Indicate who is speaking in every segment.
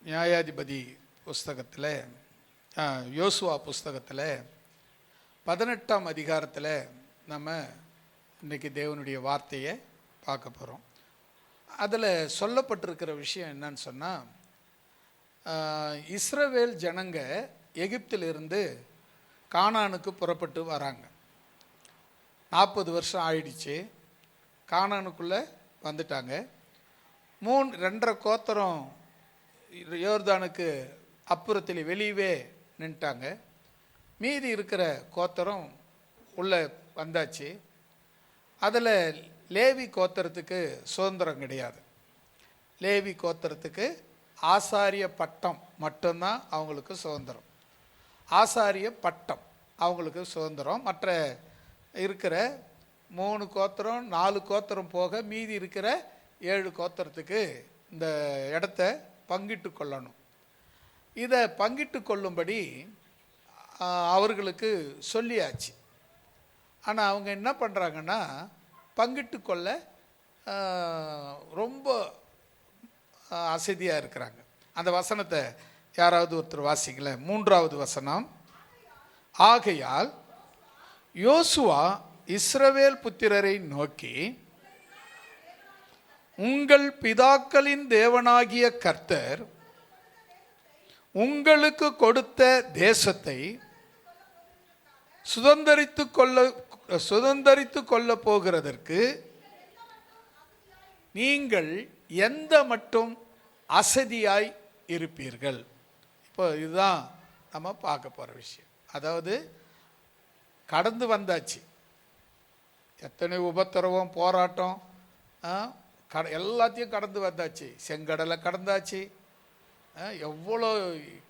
Speaker 1: நியாயாதிபதி புஸ்தகத்தில் யோசுவா புஸ்தகத்தில் 18ஆம் அதிகாரத்தில் நம்ம இன்றைக்கி தேவனுடைய வார்த்தையை பார்க்க போகிறோம். அதில் சொல்லப்பட்டிருக்கிற விஷயம் என்னன்னு சொன்னால், இஸ்ரவேல் ஜனங்க எகிப்திலிருந்து கானானுக்கு புறப்பட்டு வராங்க. 40 வருஷம் ஆயிடுச்சு, கானானுக்குள்ளே வந்துட்டாங்க. 2.5 கோத்திரம் யோர்தானுக்கு அப்புறத்தில் வெளியவே நின்ட்டாங்க. மீதி இருக்கிற கோத்திரம் உள்ளே வந்தாச்சு. அதில் லேவி கோத்திரத்துக்கு சுதந்திரம் கிடையாது. லேவி கோத்திரத்துக்கு ஆசாரிய பட்டம் மட்டும்தான் அவங்களுக்கு சுதந்திரம். ஆசாரிய பட்டம் அவங்களுக்கு சுதந்திரம். மற்ற இருக்கிற 3 கோத்திரம் 4 கோத்திரம் போக மீதி இருக்கிற 7 கோத்திரத்துக்கு இந்த இடத்த பங்கிட்டு கொள்ளணும். இதை பங்கிட்டு கொள்ளும்படி அவர்களுக்கு சொல்லியாச்சு. ஆனால் அவங்க என்ன பண்ணுறாங்கன்னா, பங்கிட்டு கொள்ள ரொம்ப அசதியாக இருக்கிறாங்க. அந்த வசனத்தை யாராவது ஒருத்தர் வாசிக்கல. 3வது வசனம். ஆகையால் யோசுவா இஸ்ரவேல் புத்திரரை நோக்கி, உங்கள் பிதாக்களின் தேவனாகிய கர்த்தர் உங்களுக்கு கொடுத்த தேசத்தை சுதந்தரித்து கொள்ள போகிறதற்கு நீங்கள் எந்த மட்டும் அசதியாய் இருப்பீர்கள். இப்போ இதுதான் நம்ம பார்க்க போகிற விஷயம். அதாவது கடந்து வந்தாச்சு, எத்தனை உபத்திரவம் போராட்டம் எல்லாத்தையும் கடந்து வந்தாச்சு. செங்கடலை கடந்தாச்சு, எவ்வளோ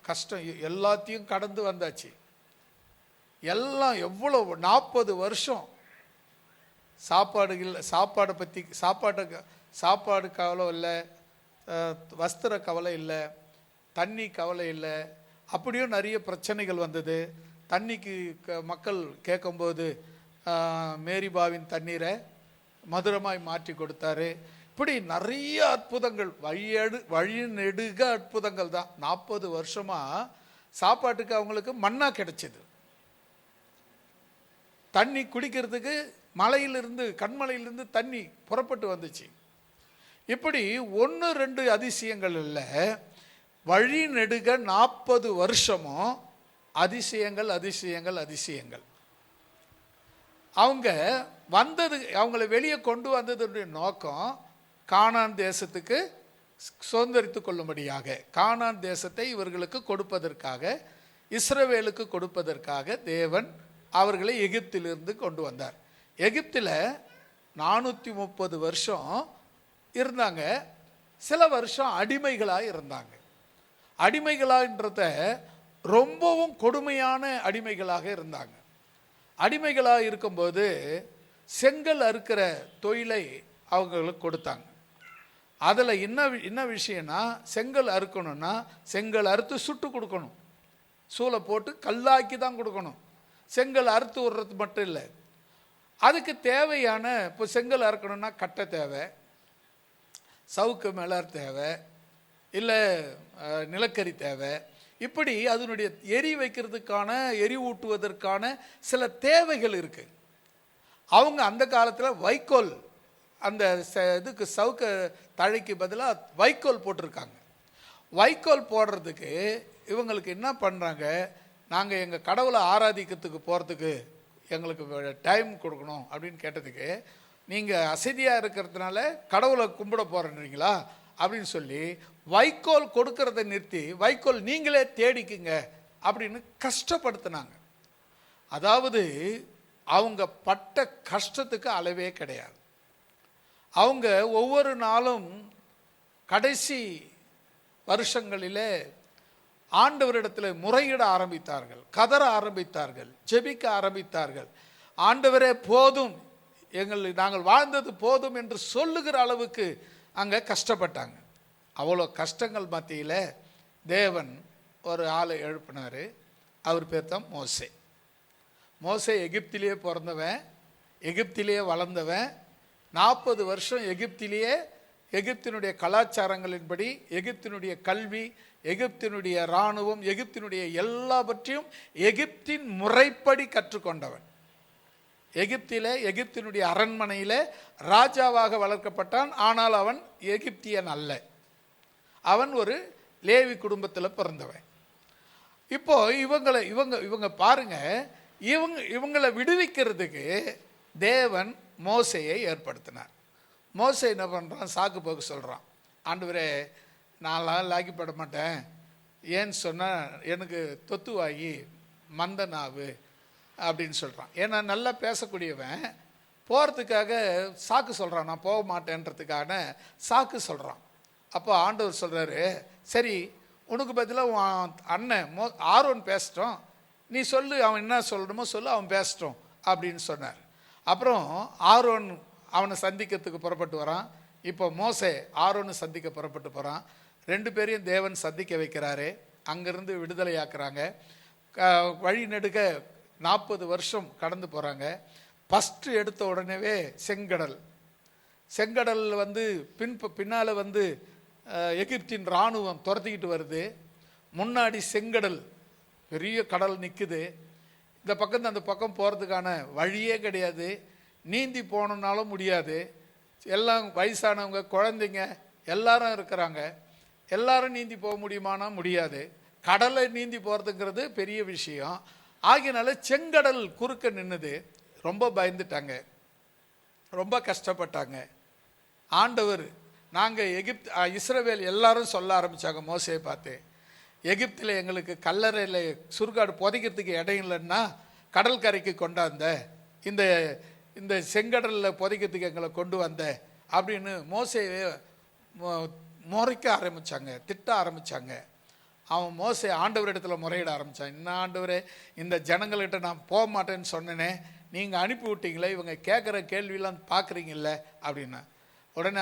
Speaker 1: கஷ்டம் எல்லாத்தையும் கடந்து வந்தாச்சு. எல்லாம் எவ்வளோ 40 வருஷம் சாப்பாடை பற்றி சாப்பாடு கவலை இல்லை, வஸ்திர கவலை இல்லை, தண்ணி கவலை இல்லை. அப்படியும் நிறைய பிரச்சனைகள் வந்தது. தண்ணிக்கு மக்கள் கேட்கும்போது மேரிபாவின் தண்ணீரை மதுரமாய் மாற்றி கொடுத்தாரு. இப்படி நிறைய அற்புதங்கள், வழிநெடுக அற்புதங்கள் தான். 40 வருஷமாக சாப்பாட்டுக்கு அவங்களுக்கு மண்ணா கிடைச்சிது. தண்ணி குடிக்கிறதுக்கு மலையிலிருந்து, கண்மலையிலிருந்து தண்ணி புறப்பட்டு வந்துச்சு. இப்படி 1-2 அதிசயங்கள் இல்லை, வழிநெடுக 40 வருஷமும் அதிசயங்கள் அதிசயங்கள் அதிசயங்கள். அவங்க வந்தது, அவங்கள வெளியே கொண்டு வந்ததுடைய நோக்கம் கானான் தேசத்துக்கு சுதந்திரித்து கொள்ளும்படியாக, கானான் தேசத்தை இவர்களுக்கு கொடுப்பதற்காக, இஸ்ரவேலுக்கு கொடுப்பதற்காக தேவன் அவர்களை எகிப்திலிருந்து கொண்டு வந்தார். எகிப்தில் 430 வருஷம் இருந்தாங்க. சில வருஷம் அடிமைகளாக இருந்தாங்க. அடிமைகளாகன்றத ரொம்பவும் கொடுமையான அடிமைகளாக இருந்தாங்க. அடிமைகளாக இருக்கும்போது செங்கல் அறுக்கிற தொழிலை அவங்களுக்கு கொடுத்தாங்க. அதில் என்ன விஷயம்னா, செங்கல் அறுக்கணும்னா செங்கல் அறுத்து சுட்டு கொடுக்கணும், சூளை போட்டு கல்லாக்கி தான் கொடுக்கணும். செங்கல் அறுத்து விடுறது மட்டும் இல்லை, அதுக்கு தேவையான, இப்போ செங்கல் அறுக்கணும்னா கட்டை தேவை, சவுக்கு மேலர் தேவை, இல்லை நிலக்கரி தேவை. இப்படி அதனுடைய எரி வைக்கிறதுக்கான, எரிவூட்டுவதற்கான சில தேவைகள் இருக்குது. அவங்க அந்த காலத்தில் வைக்கோல், அந்த இதுக்கு சவுக்க தழைக்கு பதிலாக வைக்கோல் போட்டிருக்காங்க. வைக்கோல் போடுறதுக்கு இவங்களுக்கு என்ன பண்ணுறாங்க, நாங்கள் எங்கள் கடவுளை ஆராதிக்கிறதுக்கு போகிறதுக்கு எங்களுக்கு டைம் கொடுக்கணும் அப்படின்னு கேட்டதுக்கு, நீங்கள் அசதியாக இருக்கிறதுனால கடவுளை கும்பிட போகிறீங்களா அப்படின்னு சொல்லி வைக்கோல் கொடுக்கறத நிறுத்தி வைக்கோல் நீங்களே தேடிக்குங்க அப்படின்னு கஷ்டப்படுத்தினாங்க. அதாவது அவங்க பட்ட கஷ்டத்துக்கு அளவே கிடையாது. அவங்க ஒவ்வொரு நாளும் கடைசி வருஷங்களிலே ஆண்டவரிடத்தில் முறையிட ஆரம்பித்தார்கள், கதற ஆரம்பித்தார்கள், ஜெபிக்க ஆரம்பித்தார்கள். ஆண்டவரே போதும், நாங்கள் வாழ்ந்தது போதும் என்று சொல்லுகிற அளவுக்கு அங்கே கஷ்டப்பட்டாங்க. அவ்வளோ கஷ்டங்கள் மத்தியில் தேவன் ஒரு ஆளை எழுப்பினார். அவர் பேர் தான் மோசே. மோசே எகிப்திலேயே பிறந்தவன், எகிப்திலேயே வளர்ந்தவன், 40 வருஷம் எகிப்திலேயே எகிப்தினுடைய கலாச்சாரங்களின்படி, எகிப்தினுடைய கல்வி, எகிப்தினுடைய இராணுவம், எகிப்தினுடைய எல்லாவற்றையும் எகிப்தின் முறைப்படி கற்றுக்கொண்டவன். எகிப்தினுடைய அரண்மனையில் ராஜாவாக வளர்க்கப்பட்டான். ஆனால் அவன் எகிப்தியன் அல்ல, அவன் ஒரு லேவி குடும்பத்தில் பிறந்தவன். இப்போ இவங்க பாருங்க, இவங்களை விடுவிக்கிறதுக்கு தேவன் மோசையை ஏற்படுத்தினார். மோசை என்ன பண்ணுறான்? சாக்கு போக்கு சொல்கிறான். ஆண்டவரே, நான்லாம் லாக்கிப்பட மாட்டேன், ஏன்னு சொன்னால் எனக்கு தொத்துவாகி மந்த நாவு அப்படின்னு சொல்கிறான். ஏன்னா நல்லா பேசக்கூடியவன் போகிறதுக்காக சாக்கு சொல்கிறான், நான் போக மாட்டேன்றதுக்கான சாக்கு சொல்கிறான். அப்போ ஆண்டவர் சொல்கிறாரு, சரி உனக்கு பதிலாக உன் அண்ணன் ஆரோன் பேசிட்டோம், நீ சொல்லு, அவன் என்ன சொல்லணுமோ சொல்லு, அவன் பேசிட்டோம் அப்படின்னு சொன்னார். அப்புறம் ஆரோன் அவனை சந்திக்கிறதுக்கு புறப்பட்டு வரான். இப்போ மோசே ஆரோனை சந்திக்க புறப்பட்டு போகிறான். 2 பேரையும் தேவன் சந்திக்க வைக்கிறாரு. அங்கேருந்து விடுதலையாக்குறாங்க. வழி நெடுக 40 வருஷம் கடந்து போகிறாங்க. ஃபஸ்ட்டு எடுத்த உடனேவே செங்கடல் வந்து பின்னால் வந்து எகிப்தின் இராணுவம் துரத்திக்கிட்டு வருது. முன்னாடி செங்கடல் பெரிய கடல் நிற்குது. இந்த பக்கம் அந்த பக்கம் போகிறதுக்கான வழியே கிடையாது. நீந்தி போகணுன்னாலும் முடியாது. எல்லாம் வயசானவங்க, குழந்தைங்க எல்லாரும் இருக்கிறாங்க. எல்லாரும் நீந்தி போக முடியுமானா முடியாது. கடலை நீந்தி போகிறதுங்கிறது பெரிய விஷயம். ஆகியனால செங்கடல் குறுக்க நின்றுது. ரொம்ப பயந்துட்டாங்க, ரொம்ப கஷ்டப்பட்டாங்க. ஆண்டவர், நாங்கள் இஸ்ரவேல் எல்லாரும் சொல்ல ஆரம்பித்தாங்க மோசையை பார்த்து, எகிப்தில் எங்களுக்கு கல்லறையில் சுருக்காடு புதைக்கிறதுக்கு இடம் இல்லைன்னா கடற்கரைக்கு கொண்டாந்த இந்த செங்கடலில் புதைக்கிறதுக்கு எங்களை கொண்டு வந்த அப்படின்னு மோசையை முறைக்க ஆரம்பித்தாங்க, திட்ட ஆரம்பித்தாங்க. அவன் மோசே ஆண்டவர் இடத்துல முறையிட ஆரம்பித்தான். இன்னும் ஆண்டவரே, இந்த ஜனங்கள்கிட்ட நான் போக மாட்டேன்னு சொன்னேனே, நீங்கள் அனுப்பி விட்டீங்களே, இவங்க கேட்குற கேள்வியெல்லாம் பார்க்குறீங்கல்ல அப்படின்னா. உடனே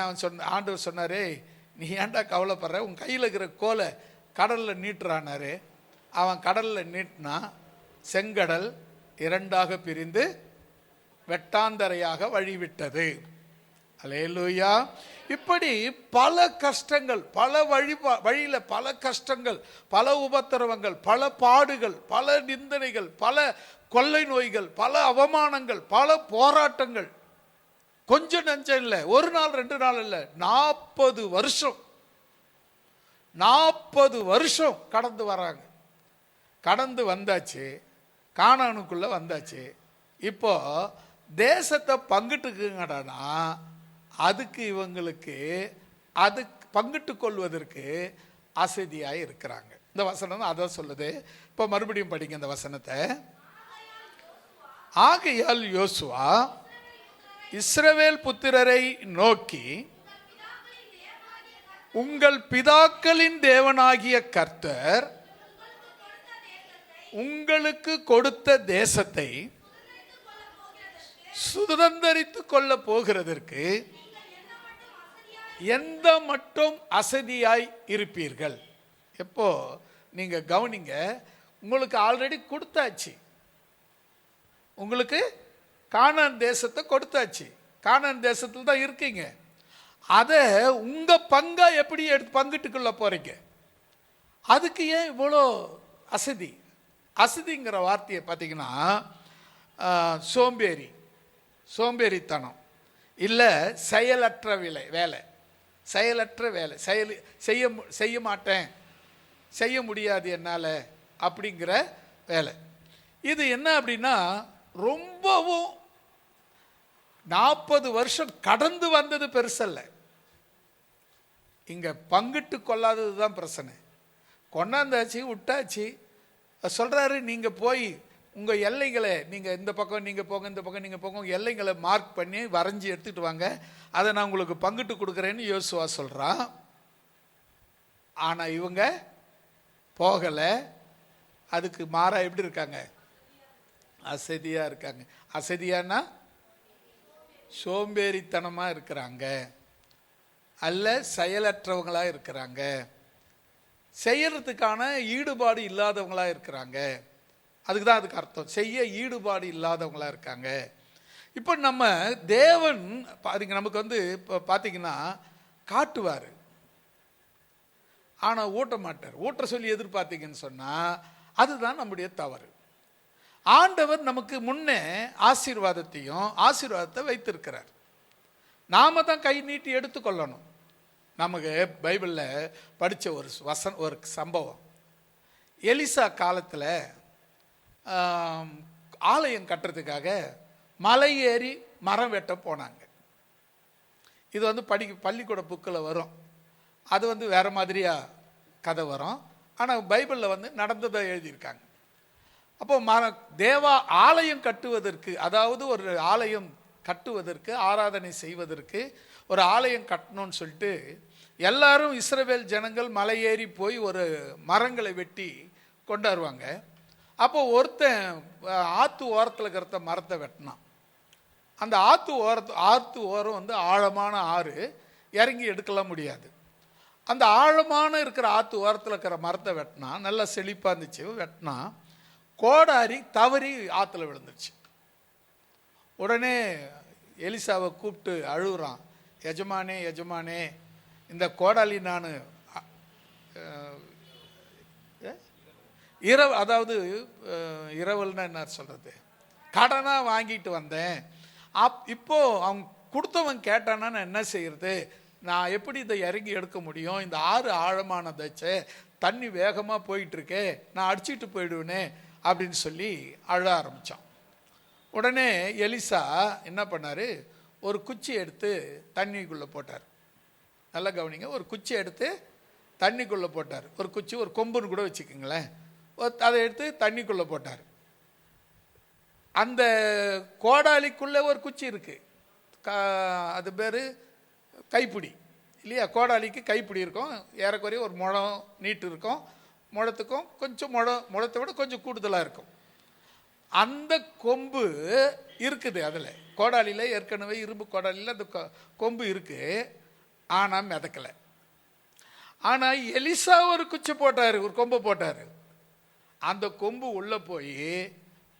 Speaker 1: ஆண்டவர் சொன்னார், நீ ஏன்டா கவலைப்படுற, உன் கையில் இருக்கிற கோலை கடலில் நீட்டுறானாரு. அவன் கடலில் நீட்டினா செங்கடல் 2ஆக பிரிந்து வெட்டாந்தரையாக வழிவிட்டது. அல்லேலூயா. இப்படி பல கஷ்டங்கள், பல வழியில் பல கஷ்டங்கள், பல உபத்திரவங்கள், பல பாடுகள், பல நிந்தனைகள், பல கொள்ளை நோய்கள், பல அவமானங்கள், பல போராட்டங்கள். கொஞ்சம் நஞ்சம் இல்லை, 1 நாள் 2 நாள் இல்லை, 40 வருஷம் கடந்து வராங்க. கடந்து வந்தாச்சு, கானானுக்குள்ள வந்தாச்சு. இப்போ தேசத்தை பங்கிட்டுக்குங்கடானா அதுக்கு இவங்களுக்கு பங்கிட்டு கொள்வதற்கு அசதியாக இருக்கிறாங்க. இந்த வசனம் அதான் சொல்லுது. இப்போ மறுபடியும் படிங்க இந்த வசனத்தை. ஆகையால் யோசுவா இஸ்ரவேல் புத்திரரை நோக்கி, உங்கள் பிதாக்களின் தேவனாகிய கர்த்தர் உங்களுக்கு கொடுத்த தேசத்தை சுதந்தரித்து கொள்ள போகிறதற்கு எந்த மட்டும் அசதியாய் இருப்பீர்கள். எப்போ நீங்க கவனிங்க, உங்களுக்கு ஆல்ரெடி கொடுத்தாச்சு, உங்களுக்கு கானான் தேசத்தை கொடுத்தாச்சு, கானான் தேசத்தில் தான் இருக்கீங்க. அதை உங்க பங்கா எப்படி எடுத்து பங்கிட்டுக்குள்ள போறீங்க? அதுக்கு ஏன் இவ்வளோ அசதி? அசதிங்கிற வார்த்தையை பார்த்தீங்கன்னா சோம்பேறித்தனம் இல்லை, செயலற்ற வேலை, செயலற்ற வேலை, செய்ய மாட்டேன், செய்ய முடியாது என்னால் அப்படிங்கிற வேலை. இது என்ன அப்படின்னா, ரொம்பவும் 40 வருஷம் கடந்து வந்தது பெருசல்ல, இங்கே பங்கிட்டு கொள்ளாதது தான் பிரச்சனை. கொண்டாந்தாச்சு, விட்டாச்சு. சொல்கிறாரு, நீங்கள் போய் உங்கள் எல்லைகளை, நீங்கள் இந்த பக்கம் நீங்கள் போங்க, இந்த பக்கம் நீங்கள் போங்க, உங்கள் எல்லைகளை மார்க் பண்ணி வரைஞ்சி எடுத்துகிட்டு வாங்க, அதை நான் உங்களுக்கு பங்கிட்டு கொடுக்குறேன்னு யோசுவா சொல்கிறான். ஆனால் இவங்க போகலை. அதுக்கு மாறா எப்படி இருக்காங்க? அசதியாக இருக்காங்க. அசதியானா சோம்பேறித்தனமாக இருக்கிறாங்க, அல்ல செயலற்றவங்களாக இருக்கிறாங்க, செய்யறதுக்கான ஈடுபாடு இல்லாதவங்களாக இருக்கிறாங்க. அதுக்கு தான் அதுக்கு அர்த்தம், செய்ய ஈடுபாடு இல்லாதவங்களாக இருக்காங்க. இப்போ நம்ம தேவன் நமக்கு வந்து இப்போ பார்த்தீங்கன்னா காட்டுவார், ஆனால் ஊட்ட மாட்டார். ஊட்ட சொல்லி எதிர்பார்த்தீங்கன்னு சொன்னால் அதுதான் நம்முடைய தவறு. ஆண்டவர் நமக்கு முன்னே ஆசீர்வாதத்தை வைத்திருக்கிறார். நாம தான் கை நீட்டி எடுத்துக்கொள்ளணும். நமக்கு பைபிளில் படித்த ஒரு சம்பவம், எலிசா காலத்தில் ஆலயம் கட்டுறதுக்காக மலை ஏறி மரம் வெட்ட போனாங்க. இது பள்ளிக்கூட புக்கில் வரும். அது வேற மாதிரியா கதை வரும். ஆனால் பைபிளில் நடந்ததை எழுதியிருக்காங்க. அப்போ ஆலயம் கட்டுவதற்கு, அதாவது ஒரு ஆலயம் கட்டுவதற்கு, ஆராதனை செய்வதற்கு ஒரு ஆலயம் கட்டணும்னு சொல்லிட்டு எல்லாரும் இஸ்ரவேல் ஜனங்கள் மலை ஏறி போய் ஒரு மரங்களை வெட்டி கொண்டாடுவாங்க. அப்போ ஒருத்தன் ஆற்று ஓரத்தில் இருக்கிற மரத்தை வெட்டினான். அந்த ஆற்று ஓரம் ஆழமான ஆறு, இறங்கி எடுக்கலாம் முடியாது. அந்த ஆழமான இருக்கிற ஆற்று ஓரத்தில் இருக்கிற மரத்தை வெட்டினா, நல்லா செழிப்பாக இருந்துச்சு. வெட்டினா கோடாரி தவறி ஆற்றுல விழுந்துருச்சு. உடனே எலிசாவை கூப்பிட்டு அழுகுறான், எஜமானே எஜமானே, இந்த கோடாலி நான் இரவல்னா என்ன சொல்கிறது, கடனாக வாங்கிட்டு வந்தேன். இப்போ அவங்க கொடுத்தவன் கேட்டானா நான் என்ன செய்யறது, நான் எப்படி இதை இறங்கி எடுக்க முடியும், இந்த ஆறு ஆழமானதாச்சே, தண்ணி வேகமாக போயிட்டுருக்கே, நான் அடிச்சிட்டு போயிடுவேனே அப்படின்னு சொல்லி அழ ஆரம்பித்தான். உடனே எலிசா என்ன பண்ணார், ஒரு குச்சி எடுத்து தண்ணிக்குள்ளே போட்டார். நல்லா கவனிங்க, ஒரு குச்சி எடுத்து தண்ணிக்குள்ளே போட்டார். ஒரு குச்சி, ஒரு கொம்புன்னு கூட வச்சுக்கோங்களேன், அதை எடுத்து தண்ணிக்குள்ளே போட்டார். அந்த கோடாலிக்குள்ளே ஒரு குச்சி இருக்குது, அது பேர் கைப்பிடி இல்லையா. கோடாலிக்கு கைப்பிடி இருக்கும், ஏறக்குறைய ஒரு முழம் நீட்டு இருக்கும். முழத்துக்கும் கொஞ்சம் முழத்தை விட கொஞ்சம் கூடுதலாக இருக்கும். அந்த கொம்பு இருக்குது அதில், கோடாலியில் ஏற்கனவே இரும்பு கோடாலியில் அந்த கொம்பு இருக்குது, ஆனால் மிதக்கலை. ஆனால் எலிசா ஒரு குச்சி போட்டார், ஒரு கொம்பை போட்டார். அந்த கொம்பு உள்ளே போய்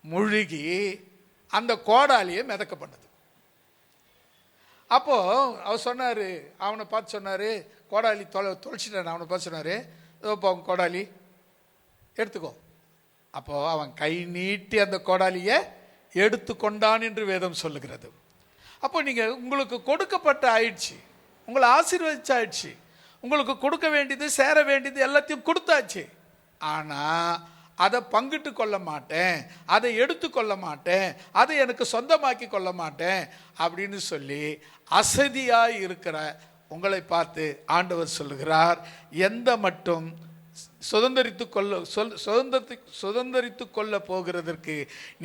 Speaker 1: முழுகி அந்த கோடாலியை மிதக்க பண்ணுது. அப்போது அவர் சொன்னார், அவனை பார்த்து சொன்னார், கோடாலி தொலைச்சிட்டான். அவனை பார்த்து சொன்னார், இப்போ அவன் கோடாலி எடுத்துக்கோ. அப்போது அவன் கை நீட்டி அந்த கோடாலியை எடுத்து கொண்டான் என்று வேதம் சொல்லுகிறது. அப்போ நீங்கள் உங்களுக்கு கொடுக்கப்பட்ட ஆயிடுச்சு, உங்களை ஆசீர்வதிச்சாயிடுச்சு, உங்களுக்கு கொடுக்க வேண்டியது சேர வேண்டியது எல்லாத்தையும் கொடுத்தாச்சு. ஆனால் அதை பங்கிட்டு கொள்ள மாட்டேன், அதை எடுத்துக்கொள்ள மாட்டேன், அதை எனக்கு சொந்தமாக்கி கொள்ள மாட்டேன் அப்படின்னு சொல்லி அசதியாய் இருக்கிற உங்களை பார்த்து ஆண்டவர் சொல்லுகிறார், எந்த மட்டும் சுதந்தரித்து கொள்ள போகிறதற்கு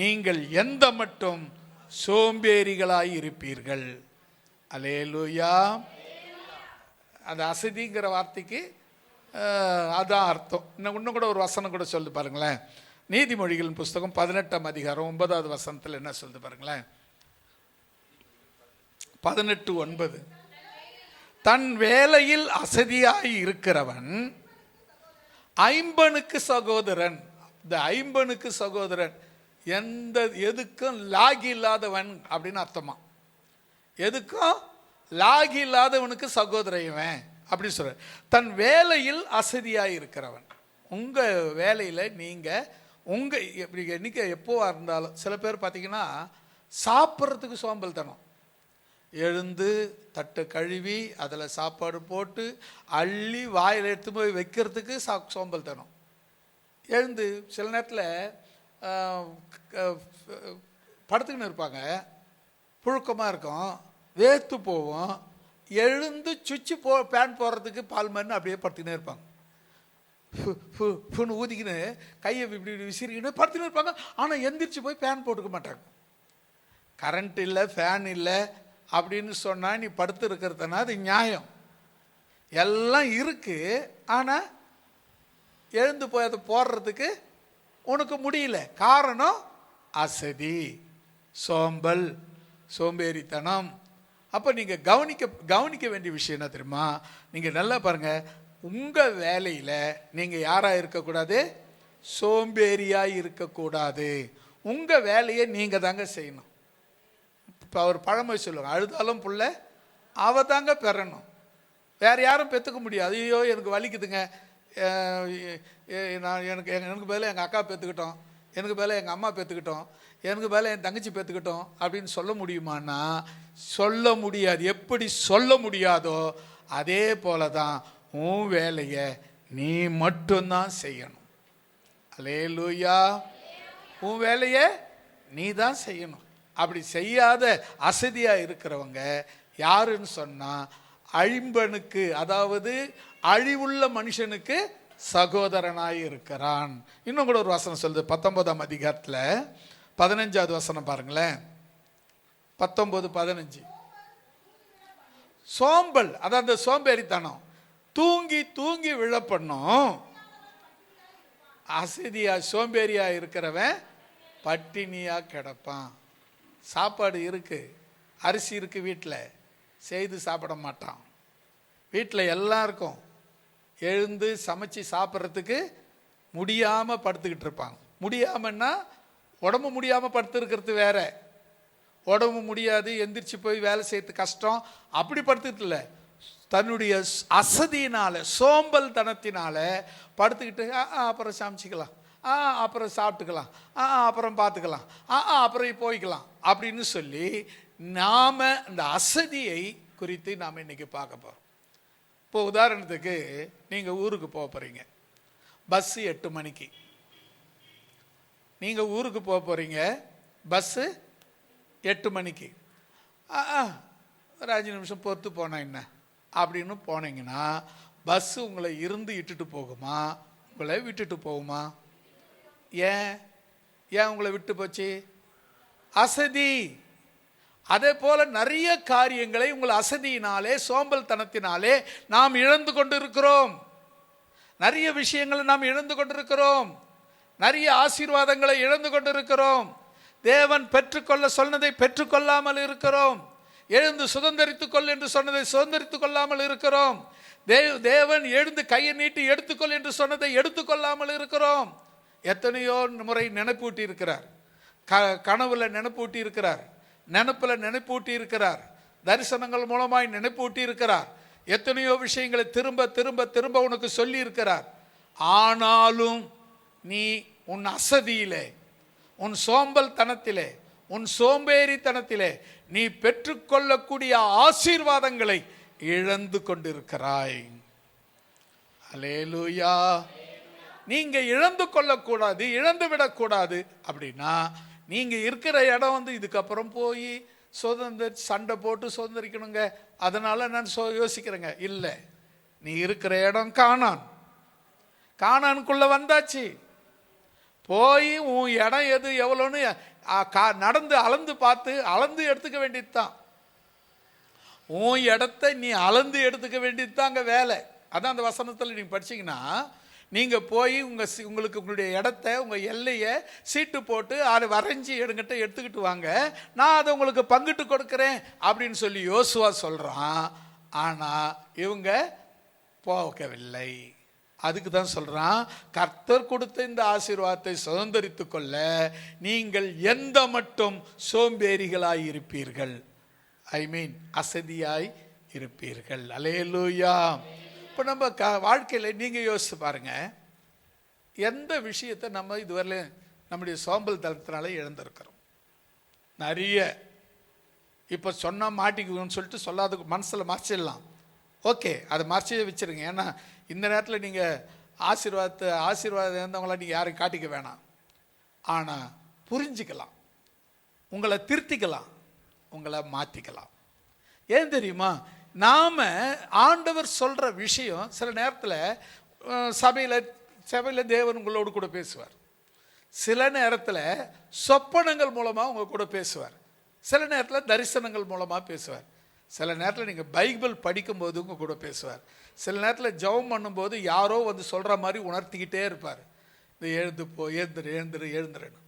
Speaker 1: நீங்கள் எந்த மட்டும் சோம்பேறிகளாய் இருப்பீர்கள். அல்லேலூயா. அந்த அசதிங்கிற வார்த்தைக்கு அதான் அர்த்தம். இன்னும் கூட ஒரு வசனம் கூட சொல்லி பாருங்களேன். நீதிமொழிகளின் புஸ்தகம் 18ஆம் அதிகாரம் 9வது வசனத்தில் என்ன சொல்லுது பாருங்களேன். 18:9, தன் வேலையில் அசதியாய் இருக்கிறவன் ஐம்பனுக்கு சகோதரன். இந்த ஐம்பனுக்கு சகோதரன் எதுக்கும் லாகி இல்லாதவன் அப்படின்னு அர்த்தமா. எதுக்கும் லாகி இல்லாதவனுக்கு சகோதரன் அப்படின்னு சொல்ற. தன் வேலையில் அசதியாய் இருக்கிறவன். உங்க வேலையில் நீங்க உங்க இன்னைக்கு எப்போவா இருந்தாலும், சில பேர் பார்த்தீங்கன்னா சாப்பிட்றதுக்கு சோம்பல் தனம், எழுந்து தட்டை கழுவி அதில் சாப்பாடு போட்டு அள்ளி வாயில் எடுத்து போய் வைக்கிறதுக்கு சோம்பல் தனம். எழுந்து சில நேரத்தில் படுத்துக்கின்னு இருப்பாங்க, புழுக்கமாக இருக்கும், வேர்த்து போவோம், எழுந்து சுவிட்சு பேன் போடுறதுக்கு பால் மண்ணு அப்படியே படுத்துக்கினே இருப்பாங்க. ஃபுன்னு ஊதிக்கின்னு கையை இப்படி விசிறிக்கின்னு படுத்துக்கின்னு இருப்பாங்க. ஆனால் எந்திரிச்சு போய் ஃபேன் போட்டுக்க மாட்டாங்க. கரண்ட் இல்லை, ஃபேன் இல்லை அப்படின்னு சொன்னால் நீ படுத்து இருக்கிறதுனா அது நியாயம். எல்லாம் இருக்குது, ஆனால் எழுந்து போய் அதை போடுறதுக்கு உனக்கு முடியல. காரணம் அசதி, சோம்பல், சோம்பேறித்தனம். அப்போ நீங்கள் கவனிக்க வேண்டிய விஷயம் என்ன தெரியுமா? நீங்கள் நல்லா பாருங்கள், உங்கள் வேலையில் நீங்கள் யாராக இருக்கக்கூடாது, சோம்பேறியாக இருக்கக்கூடாது. உங்கள் வேலையை நீங்கள் தாங்க செய்யணும். இப்போ அவர் பழமொழி சொல்லுவாங்க, அழுதாலும் புள்ள அவ தாங்க பெறணும். வேறு யாரும் பெற்றுக்க முடியாது. ஐயோ எனக்கு வலிக்குதுங்க, நான் எனக்கு பதிலாக எங்கள் அக்கா பெற்றுக்கிட்டோம், எனக்கு பதிலாக எங்கள் அம்மா பெற்றுக்கிட்டோம், எனக்கு பதிலாக என் தங்கச்சி பெற்றுக்கிட்டோம் அப்படின்னு சொல்ல முடியுமான்னா சொல்ல முடியாது. எப்படி சொல்ல முடியாதோ அதே போல தான் உன் வேலையை நீ மட்டும்தான் செய்யணும். அல்லேலூயா. உன் வேலையை நீ தான் செய்யணும். அப்படி செய்யாத அசதியாக இருக்கிறவங்க யாருன்னு சொன்னால் அழிம்பனுக்கு, அதாவது அழிவுள்ள மனுஷனுக்கு சகோதரனாய் இருக்கிறான். இன்னும் கூட ஒரு வசனம் சொல்லுது 19ஆம் அதிகாரத்தில் 15வது வசனம் பாருங்களேன். 19:15. சோம்பல், அதாவது சோம்பேறித்தனம், தூங்கி தூங்கி விழப்பண்ணும். அசதியா சோம்பேறியா இருக்கிறவன் பட்டினியா கிடப்பான். சாப்பாடு இருக்கு, அரிசி இருக்கு, வீட்டில் செய்து சாப்பிட மாட்டான். வீட்டில் எல்லாருக்கும் எழுந்து சமைச்சு சாப்பிட்றதுக்கு முடியாமல் படுத்துக்கிட்டு இருப்பாங்க. முடியாமன்னா உடம்பு முடியாமல் படுத்துருக்கிறது வேற, உடம்பு முடியாது எந்திரிச்சு போய் வேலை செய்யறது கஷ்டம் அப்படி படுத்துக்கிட்டு இல்லை, தன்னுடைய அசதியினால சோம்பல் தனத்தினால படுத்துக்கிட்டு அப்புறம் சமைச்சிக்கலாம், அப்புறம் சாப்பிட்டுக்கலாம், அப்புறம் பார்த்துக்கலாம், அப்புறம் போய்க்கலாம் அப்படின்னு சொல்லி நாம் இந்த அசதியை குறித்து நாம் இன்னைக்கு பார்க்க போகிறோம். இப்போ உதாரணத்துக்கு நீங்கள் ஊருக்கு போக போகிறீங்க, பஸ்ஸு 8 மணிக்கு. நீங்கள் ஊருக்கு போக போகிறீங்க, பஸ்ஸு 8 மணிக்கு. ஒரு 5 நிமிஷம் பொறுத்து போனால் என்ன அப்படின்னு போனீங்கன்னா பஸ்ஸு உங்களை இருந்து இட்டுட்டு போகுமா, உங்களை விட்டுட்டு போகுமா? ஏன் உங்களை விட்டு போச்சு? அசதி. அதே போல நிறைய காரியங்களை உங்கள் அசதியினாலே சோம்பல் தனத்தினாலே நாம் இழந்து கொண்டிருக்கிறோம். நிறைய விஷயங்களை நாம் இழந்து கொண்டிருக்கிறோம். நிறைய ஆசீர்வாதங்களை இழந்து கொண்டிருக்கிறோம். தேவன் பெற்றுக்கொள்ள சொன்னதை பெற்றுக்கொள்ளாமல் இருக்கிறோம். எழுந்து சுதந்திரித்துக் கொள் என்று சொன்னதை சுதந்திரித்துக் கொள்ளாமல் இருக்கிறோம். தேவன் எழுந்து கையை நீட்டி எடுத்துக்கொள் என்று சொன்னதை எடுத்துக்கொள்ளாமல் இருக்கிறோம். எத்தனையோ முறை நினைப்பூட்டி இருக்கிறார், கனவுல நினைப்பூட்டி இருக்கிறார், நினைப்பில் நினைப்பூட்டி இருக்கிறார், தரிசனங்கள் மூலமாய் நினைப்பூட்டி இருக்கிறார், எத்தனையோ விஷயங்களை திரும்ப திரும்ப திரும்ப உனக்கு சொல்லி இருக்கிறார். ஆனாலும் நீ உன் அசதியிலே, உன் சோம்பல் தனத்திலே, உன் சோம்பேறித்தனத்திலே நீ பெற்றுக்கொள்ளக்கூடிய ஆசீர்வாதங்களை இழந்து கொண்டிருக்கிறாய். அல்லேலூயா. நீங்க இழந்து கொள்ளக்கூடாது, இழந்து விடக்கூடாது. அப்படின்னா நீங்க இருக்கிற இடம் இதுக்கப்புறம் போய் சண்டை போட்டு சுதந்திரிக்கணுங்க, அதனால நான் யோசிக்கிறேங்க. இல்லை, நீ இருக்கிற இடம் கானானுக்குள்ள வந்தாச்சு. போய் உன் இடம் எது எவ்வளோன்னு நடந்து அளந்து பார்த்து அளந்து எடுத்துக்க வேண்டியது தான். உன் இடத்தை நீ அளந்து எடுத்துக்க வேண்டியது தான் அங்கே வேலை. அதான் அந்த வசனத்தில் நீங்கள் படிச்சீங்கன்னா, நீங்கள் போய் உங்களுக்கு உங்களுடைய இடத்த, உங்கள் எல்லையை சீட்டு போட்டு அதை வரைஞ்சி எடுங்கிட்ட எடுத்துக்கிட்டு வாங்க, நான் அதை உங்களுக்கு பங்கிட்டு கொடுக்குறேன் அப்படின்னு சொல்லி யோசுவா சொல்கிறான். ஆனால் இவங்க போகவில்லை. அதுக்கு தான் சொல்கிறான், கர்த்தர் கொடுத்த இந்த ஆசீர்வாதத்தை சுதந்திரித்து கொள்ள நீங்கள் எந்த மட்டும் சோம்பேறிகளாய் இருப்பீர்கள், அசதியாய் இருப்பீர்கள். அல்லேலூயா. இப்போ நம்ம வாழ்க்கையில் நீங்கள் யோசிச்சு பாருங்க, எந்த விஷயத்தை நம்ம இதுவரையிலும் நம்முடைய சோம்பல் தளத்தினால இழந்திருக்கிறோம். நிறைய. இப்போ சொன்னால் மாட்டிக்குவோன்னு சொல்லிட்டு சொல்லாத மனசில் மறைச்சிடலாம். ஓகே, அதை மறைச்சே வச்சுருங்க. ஏன்னா இந்த நேரத்தில் நீங்கள் ஆசீர்வாதம் இருந்தவங்களாம் நீங்கள் யாரும் காட்டிக்க வேணாம். ஆனால் புரிஞ்சிக்கலாம், உங்களை திருத்திக்கலாம், உங்களை மாற்றிக்கலாம். ஏன் தெரியுமா? நாம் ஆண்டவர் சொல்கிற விஷயம் சில நேரத்தில் சபையில் தேவன் உங்களோடு கூட பேசுவார், சில நேரத்தில் சொப்பனங்கள் மூலமாக உங்கள் கூட பேசுவார், சில நேரத்தில் தரிசனங்கள் மூலமாக பேசுவார், சில நேரத்தில் நீங்கள் பைபிள் படிக்கும்போது உங்கள் கூட பேசுவார், சில நேரத்தில் ஜெபம் பண்ணும்போது யாரோ சொல்கிற மாதிரி உணர்த்திக்கிட்டே இருப்பார். இந்த எழுந்து போ, எழுந்துருன்னு.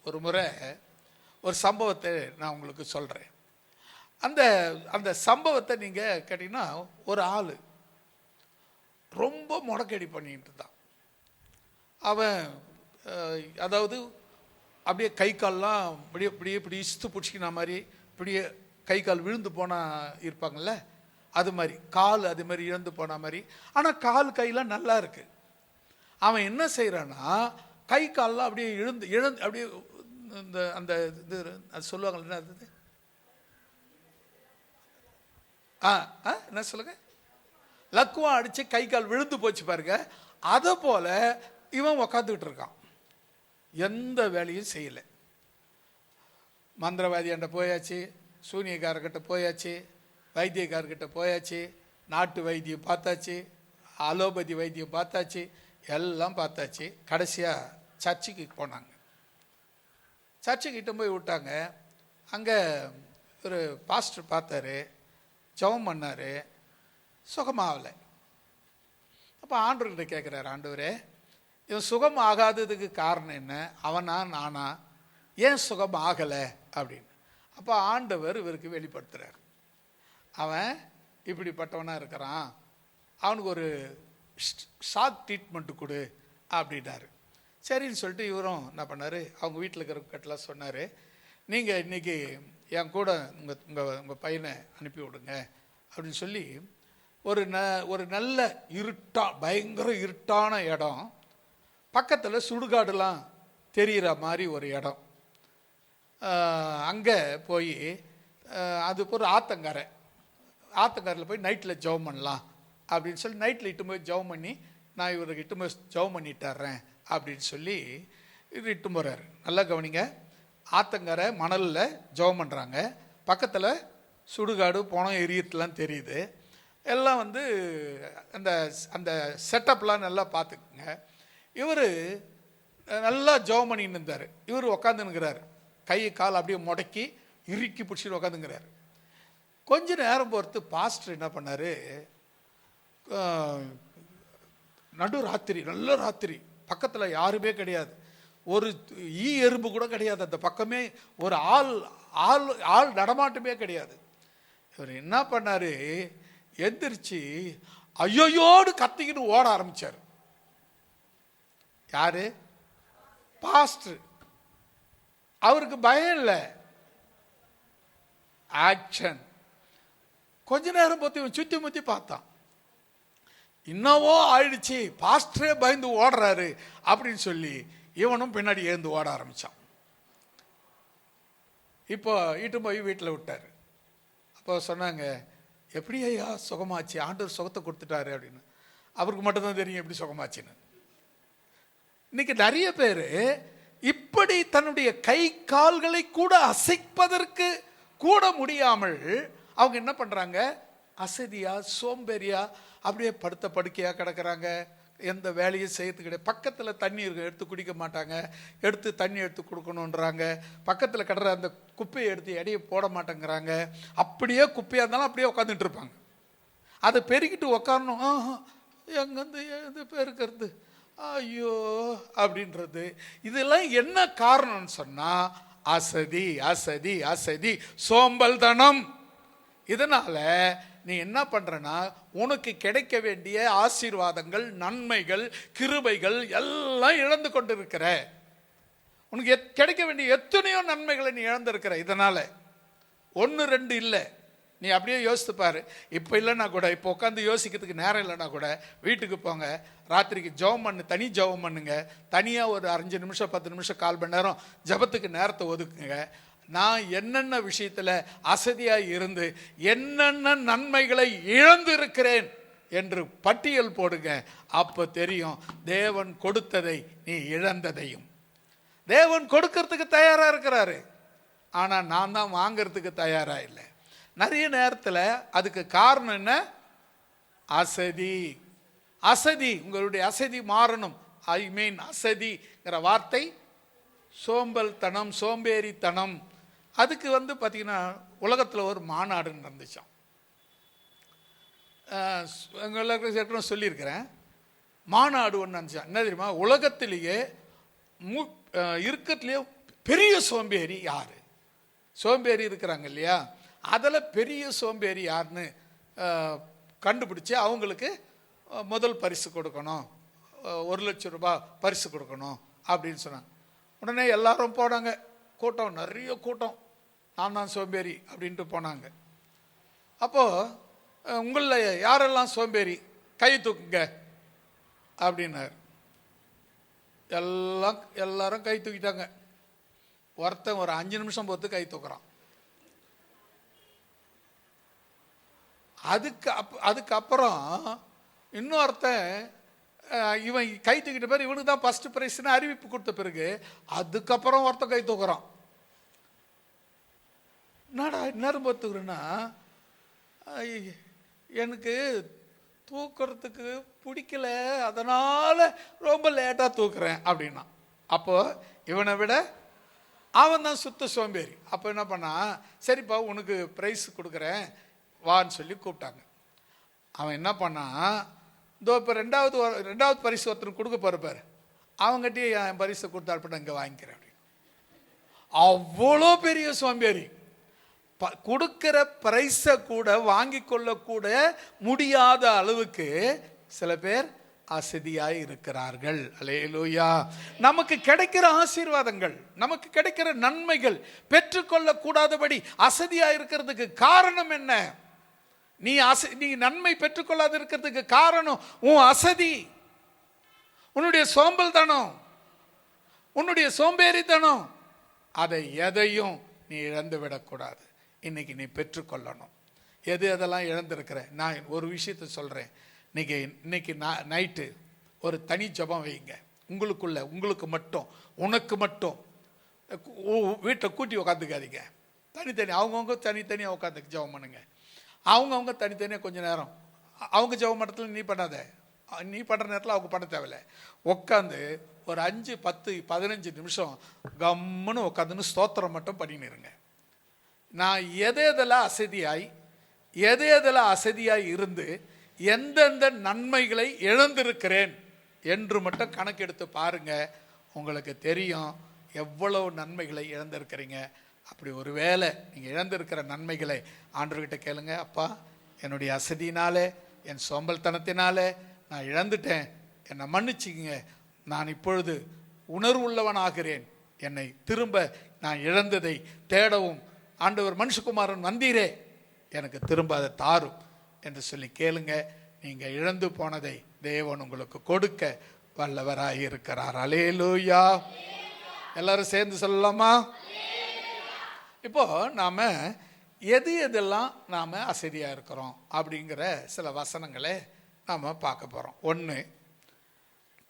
Speaker 1: ஒரு முறை ஒரு சம்பவத்தை நான் உங்களுக்கு சொல்கிறேன். அந்த சம்பவத்தை நீங்கள் கேட்டிங்கன்னா, ஒரு ஆள் ரொம்ப முடக்கடி பண்ணிட்டு தான். அவன் அதாவது அப்படியே கை கால்லாம் இப்படி இஸ்து பிடிச்சிக்கின மாதிரி இப்படியே கை கால் விழுந்து போனால் இருப்பாங்கள்ல, அது மாதிரி கால் அது மாதிரி இழந்து போன மாதிரி. ஆனால் கால் கையெல்லாம் நல்லா இருக்கு. அவன் என்ன செய்கிறான்னா கை கால்லாம் அப்படியே இழந்து அப்படியே இந்த அந்த இது அது சொல்லுவாங்க என்ன அது என்ன சொல்லுங்க, லக்குவா அடிச்சு கை கால் விழுந்து போச்சு பாருங்க. அதை போல இவன் உக்காந்துக்கிட்டு இருக்கான், எந்த வேலையும் செய்யலை. மந்திரவாதியாண்ட போயாச்சு, சூனியக்காரர்கிட்ட போயாச்சு, வைத்தியக்காரர்கிட்ட போயாச்சு, நாட்டு வைத்தியம் பார்த்தாச்சு, அலோபதி வைத்தியம் பார்த்தாச்சு, எல்லாம் பார்த்தாச்சு. கடைசியாக சர்ச்சுக்கு போனாங்க. சர்ச்சுக்கிட்ட போய் விட்டாங்க. அங்கே ஒரு பாஸ்டர் பார்த்தாரு, ஜெபம் பண்ணார், சுகமாகலை. அப்போ ஆண்டவர்கிட்ட கேட்குறாரு, ஆண்டவரே இவன் சுகம் ஆகாததுக்கு காரணம் என்ன, அவனா நானா, ஏன் சுகம் ஆகலை அப்படின்னு. அப்போ ஆண்டவர் இவருக்கு வெளிப்படுத்துகிறார், அவன் இப்படிப்பட்டவனாக இருக்கிறான், அவனுக்கு ஒரு ஷாக் ட்ரீட்மெண்ட்டு கொடு அப்படின்னாரு. சரின்னு சொல்லிட்டு இவரும் என்ன பண்ணார், அவங்க வீட்டில் இருக்கிறவங்கட்டெல்லாம் சொன்னார், நீங்கள் இன்றைக்கி என் கூட உங்கள் பையனை அனுப்பி விடுங்க அப்படின்னு சொல்லி ஒரு நல்ல பயங்கர இருட்டான இடம், பக்கத்தில் சுடுகாடுலாம் தெரிகிற மாதிரி ஒரு இடம், அங்கே போய் அது ஒரு ஆத்தங்கரையில் போய் நைட்டில் ஜெபம் பண்ணலாம் அப்படின்னு சொல்லி நைட்டில் இட்டு போய் ஜெபம் பண்ணி நான் இவருக்கு இட்டு போய் ஜெபம் பண்ணிட்டுறேன் அப்படின்னு சொல்லி இது இட்டு போகிறாரு. நல்லா கவனிங்க, ஆத்தங்கரை மணலில் ஜெபம் பண்ணுறாங்க, பக்கத்தில் சுடுகாடு போனோம் எரியத்துலாம் தெரியுது, எல்லாம் வந்து அந்த அந்த செட்டப்லாம் நல்லா பார்த்துக்குங்க. இவர் நல்லா ஜெபம் பண்ணின்னு இருந்தார், இவர் உக்காந்துன்னுக்கிறார், கை கால் அப்படியே முடக்கி இறுக்கி பிடிச்சிட்டு உக்காந்துங்கிறார். கொஞ்ச நேரம் பொறுத்து பாஸ்டர் என்ன பண்ணார், நடுராத்திரி நல்ல ராத்திரி, பக்கத்தில் யாருமே கிடையாது, ஒரு எறும்பு கூட கிடையாது, அந்த பக்கமே ஒரு ஆள் நடமாட்டமே கிடையாது. இவர் என்ன பண்ணாரு, எந்திரிச்சு ஐயோயோடு கத்திக்கிட்டு ஓட ஆரம்பிச்சார். யாரு? பாஸ்டர். அவருக்கு பயம் இல்லை, ஆக்ஷன். கொஞ்ச நேரம் பார்த்து இவன் சுத்தி முத்தி பார்த்தான், இன்னவோ ஆயிடுச்சு, பாஸ்டரே பயந்து ஓடுறாரு அப்படின்னு சொல்லி இவனும் பின்னாடி ஏந்து ஓட ஆரம்பிச்சான். இப்போ இட்டு போய் வீட்டில் விட்டார். அப்போ சொன்னாங்க, எப்படி ஐயா சுகமாச்சு, ஆண்டவர் சுகத்தை கொடுத்துட்டாரு அப்படின்னு. அவருக்கு மட்டும்தான் தெரியும் எப்படி சுகமாச்சுன்னு. இன்னைக்கு நிறைய பேர் இப்படி தன்னுடைய கை கால்களை கூட அசைப்பதற்கு கூட முடியாமல் அவங்க என்ன பண்றாங்க, அசதியா சோம்பேறியா அப்படியே படுத்த படுக்கையா கிடக்கிறாங்க, எந்த வேலையும் செய்யறதுக்கு கிடையாது. பக்கத்தில் தண்ணி இருக்கு, எடுத்து குடிக்க மாட்டாங்க, எடுத்து தண்ணி எடுத்து கொடுக்கணுன்றாங்க, பக்கத்தில் கிடற அந்த குப்பையை எடுத்து எடையை போட மாட்டேங்கிறாங்க, அப்படியே குப்பையாக இருந்தாலும் அப்படியே உட்காந்துட்டு இருப்பாங்க. அதை பெருக்கிட்டு உக்காரணும், எங்கேருந்து எழுது பெருக்கிறது, ஐயோ அப்படின்றது. இதெல்லாம் என்ன காரணம்னு சொன்னால் அசதி அசதி அசதி சோம்பல் தனம். இதனால நீ என்ன பண்றனா, உனக்கு கிடைக்க வேண்டிய ஆசீர்வாதங்கள், நன்மைகள், கிருபைகள் எல்லாம் இழந்து கொண்டிருக்கிற. உனக்கு கிடைக்க வேண்டிய எத்தனையோ நன்மைகளை நீ இழந்திருக்கிற. இதனால 1 2 இல்லை, நீ அப்படியே யோசித்து பாரு. இப்போ இல்லைன்னா கூட, இப்போ உட்காந்து யோசிக்கிறதுக்கு நேரம் இல்லைன்னா கூட வீட்டுக்கு போங்க, ராத்திரிக்கு ஜெபம் பண்ணு, தனி ஜெபம் பண்ணுங்க, தனியாக ஒரு 5 நிமிஷம் 10 நிமிஷம் 1/4 மணி நேரம் ஜெபத்துக்கு நேரத்தை ஒதுக்குங்க. நான் என்னென்ன விஷயத்தில் அசதியாக இருந்து என்னென்ன நன்மைகளை இழந்து இருக்கிறேன் என்று பட்டியல் போடுங்க. அப்போ தெரியும் தேவன் கொடுத்ததை நீ இழந்ததையும். தேவன் கொடுக்கறதுக்கு தயாராக இருக்கிறாரு, ஆனால் நான் தான் வாங்கிறதுக்கு தயாராக இல்லை. நிறைய நேரத்தில் அதுக்கு காரணம் என்ன, அசதி. அசதி, உங்களுடைய அசதி மாறணும். ஐ மீன் அசதிங்கிற வார்த்தை சோம்பல் தனம், சோம்பேறித்தனம். அதுக்கு பார்த்தீங்கன்னா உலகத்தில் ஒரு மாநாடு நடந்துச்சான். எல்லாருக்கும் சொல்லியிருக்கிறேன். மாநாடு ஒன்று நடந்துச்சான். என்ன தெரியுமா, உலகத்திலேயே இருக்கிறதுலேயே பெரிய சோம்பேறி யாரு, சோம்பேறி இருக்கிறாங்க இல்லையா, அதில் பெரிய சோம்பேறி யாருன்னு கண்டுபிடிச்சி அவங்களுக்கு முதல் பரிசு கொடுக்கணும், 1 லட்சம் ரூபாய் பரிசு கொடுக்கணும் அப்படின்னு சொன்னாங்க. உடனே எல்லாரும் போனாங்க, கூட்டம் நிறைய கூட்டம், நான் தான் சோம்பேறி அப்படின்ட்டு போனாங்க. அப்போது உங்களில் யாரெல்லாம் சோம்பேறி கை தூக்குங்க அப்படின்னார். எல்லாரும் கை தூக்கிட்டாங்க. ஒருத்தன் ஒரு 5 நிமிஷம் பொறுத்து கை தூக்குறான். அதுக்கப்புறம் இன்னொருத்தன் இவன் கை தூக்கிட்ட பிறகு இவனுக்கு தான் ஃபர்ஸ்ட் பிரைஸ்னு அறிவிப்பு கொடுத்த பிறகு அதுக்கப்புறம் ஒருத்தன் கை தூக்குறான். என்னடா நேரம் பார்த்துக்கிறேன்னா, எனக்கு தூக்குறதுக்கு பிடிக்கல, அதனால ரொம்ப லேட்டாக தூக்குறேன் அப்படின்னா. அப்போ இவனை விட அவன் தான் சுத்த சோம்பேறி. அப்போ என்ன பண்ணா, சரிப்பா உனக்கு ப்ரைஸ் கொடுக்குறேன் வான்னு சொல்லி கூப்பிட்டாங்க. அவன் என்ன பண்ணா, இதோ இப்போ ரெண்டாவது பரிசு ஒருத்தருக்கு கொடுக்க போறப்பாரு, அவங்ககிட்டயே என் பரிசை கொடுத்தாருப்பட்ட இங்கே வாங்கிக்கிறேன் அப்படின்னு. அவ்வளோ பெரிய சோம்பேறி. கொடுக்கிற பிரைஸை கூட வாங்கி கொள்ளக்கூட முடியாத அளவுக்கு சில பேர் அசதியாய் இருக்கிறார்கள். அல்லேலூயா. நமக்கு கிடைக்கிற ஆசீர்வாதங்கள், நமக்கு கிடைக்கிற நன்மைகள் பெற்றுக்கொள்ள கூடாதபடி அசதியா இருக்கிறதுக்கு காரணம் என்ன? நீ நன்மை பெற்றுக்கொள்ளாத இருக்கிறதுக்கு காரணம் உன் அசதி, உன்னுடைய சோம்பல் தனம், உன்னுடைய சோம்பேறித்தனம். அதை எதையும் நீ இழந்து விடக்கூடாது. இன்னைக்கு நீ பெற்றுக்கொள்ளணும். எதெல்லாம் இழந்திருக்கிற, நான் ஒரு விஷயத்தை சொல்றேன். இன்னைக்கு நைட்டு ஒரு தனி ஜெபம் வைங்க. உங்களுக்கு மட்டும், உனக்கு மட்டும். வீட்டை கூட்டி உட்காந்துக்காதீங்க. தனித்தனி அவங்கவுங்க தனித்தனியாக உட்காந்து ஜெபம் பண்ணுங்க. அவங்கவுங்க தனித்தனியாக கொஞ்சம் நேரம். அவங்க ஜெபம் மட்டத்தில் நீ பண்ணாத, நீ பண்ணுற நேரத்தில் அவங்க பண்ண தேவையில்லை. உட்காந்து ஒரு 5, 10, 15 நிமிஷம் கம்முன்னு உட்காந்துன்னு ஸ்தோத்திரம் மட்டும் பண்ணிடுங்க. நான் எதெல்லாம் அசதியாய் இருந்து எந்தெந்த நன்மைகளை இழந்திருக்கிறேன் என்று மட்டும் கணக்கெடுத்து பாருங்க. உங்களுக்கு தெரியும் எவ்வளவு நன்மைகளை இழந்திருக்கிறீங்க. அப்படி ஒரு வேளை நீங்கள் இழந்திருக்கிற நன்மைகளை ஆண்டவர்கிட்ட கேளுங்க. அப்பா, என்னுடைய அசதினாலே, என் சோம்பல்தனத்தினாலே நான் இழந்துட்டேன், என்னை மன்னிச்சுக்குங்க. நான் இப்பொழுது உணர்வுள்ளவன் ஆகிறேன். என்னை திரும்ப நான் இழந்ததை தேடவும் ஆண்டவர் மனுஷகுமாரன் வந்தீரே, எனக்கு திரும்ப அதை தாரும் என்று சொல்லி கேளுங்க. நீங்க இழந்து போனதை தேவன் உங்களுக்கு கொடுக்க வல்லவராய் இருக்கிறார். அல்லேலூயா. எல்லாரும் சேர்ந்து சொல்லலாமா? இப்போ நாம எதெல்லாம் நாம அசதியா இருக்கிறோம் அப்படிங்கிற சில வசனங்களை நாம பார்க்க போறோம். 1,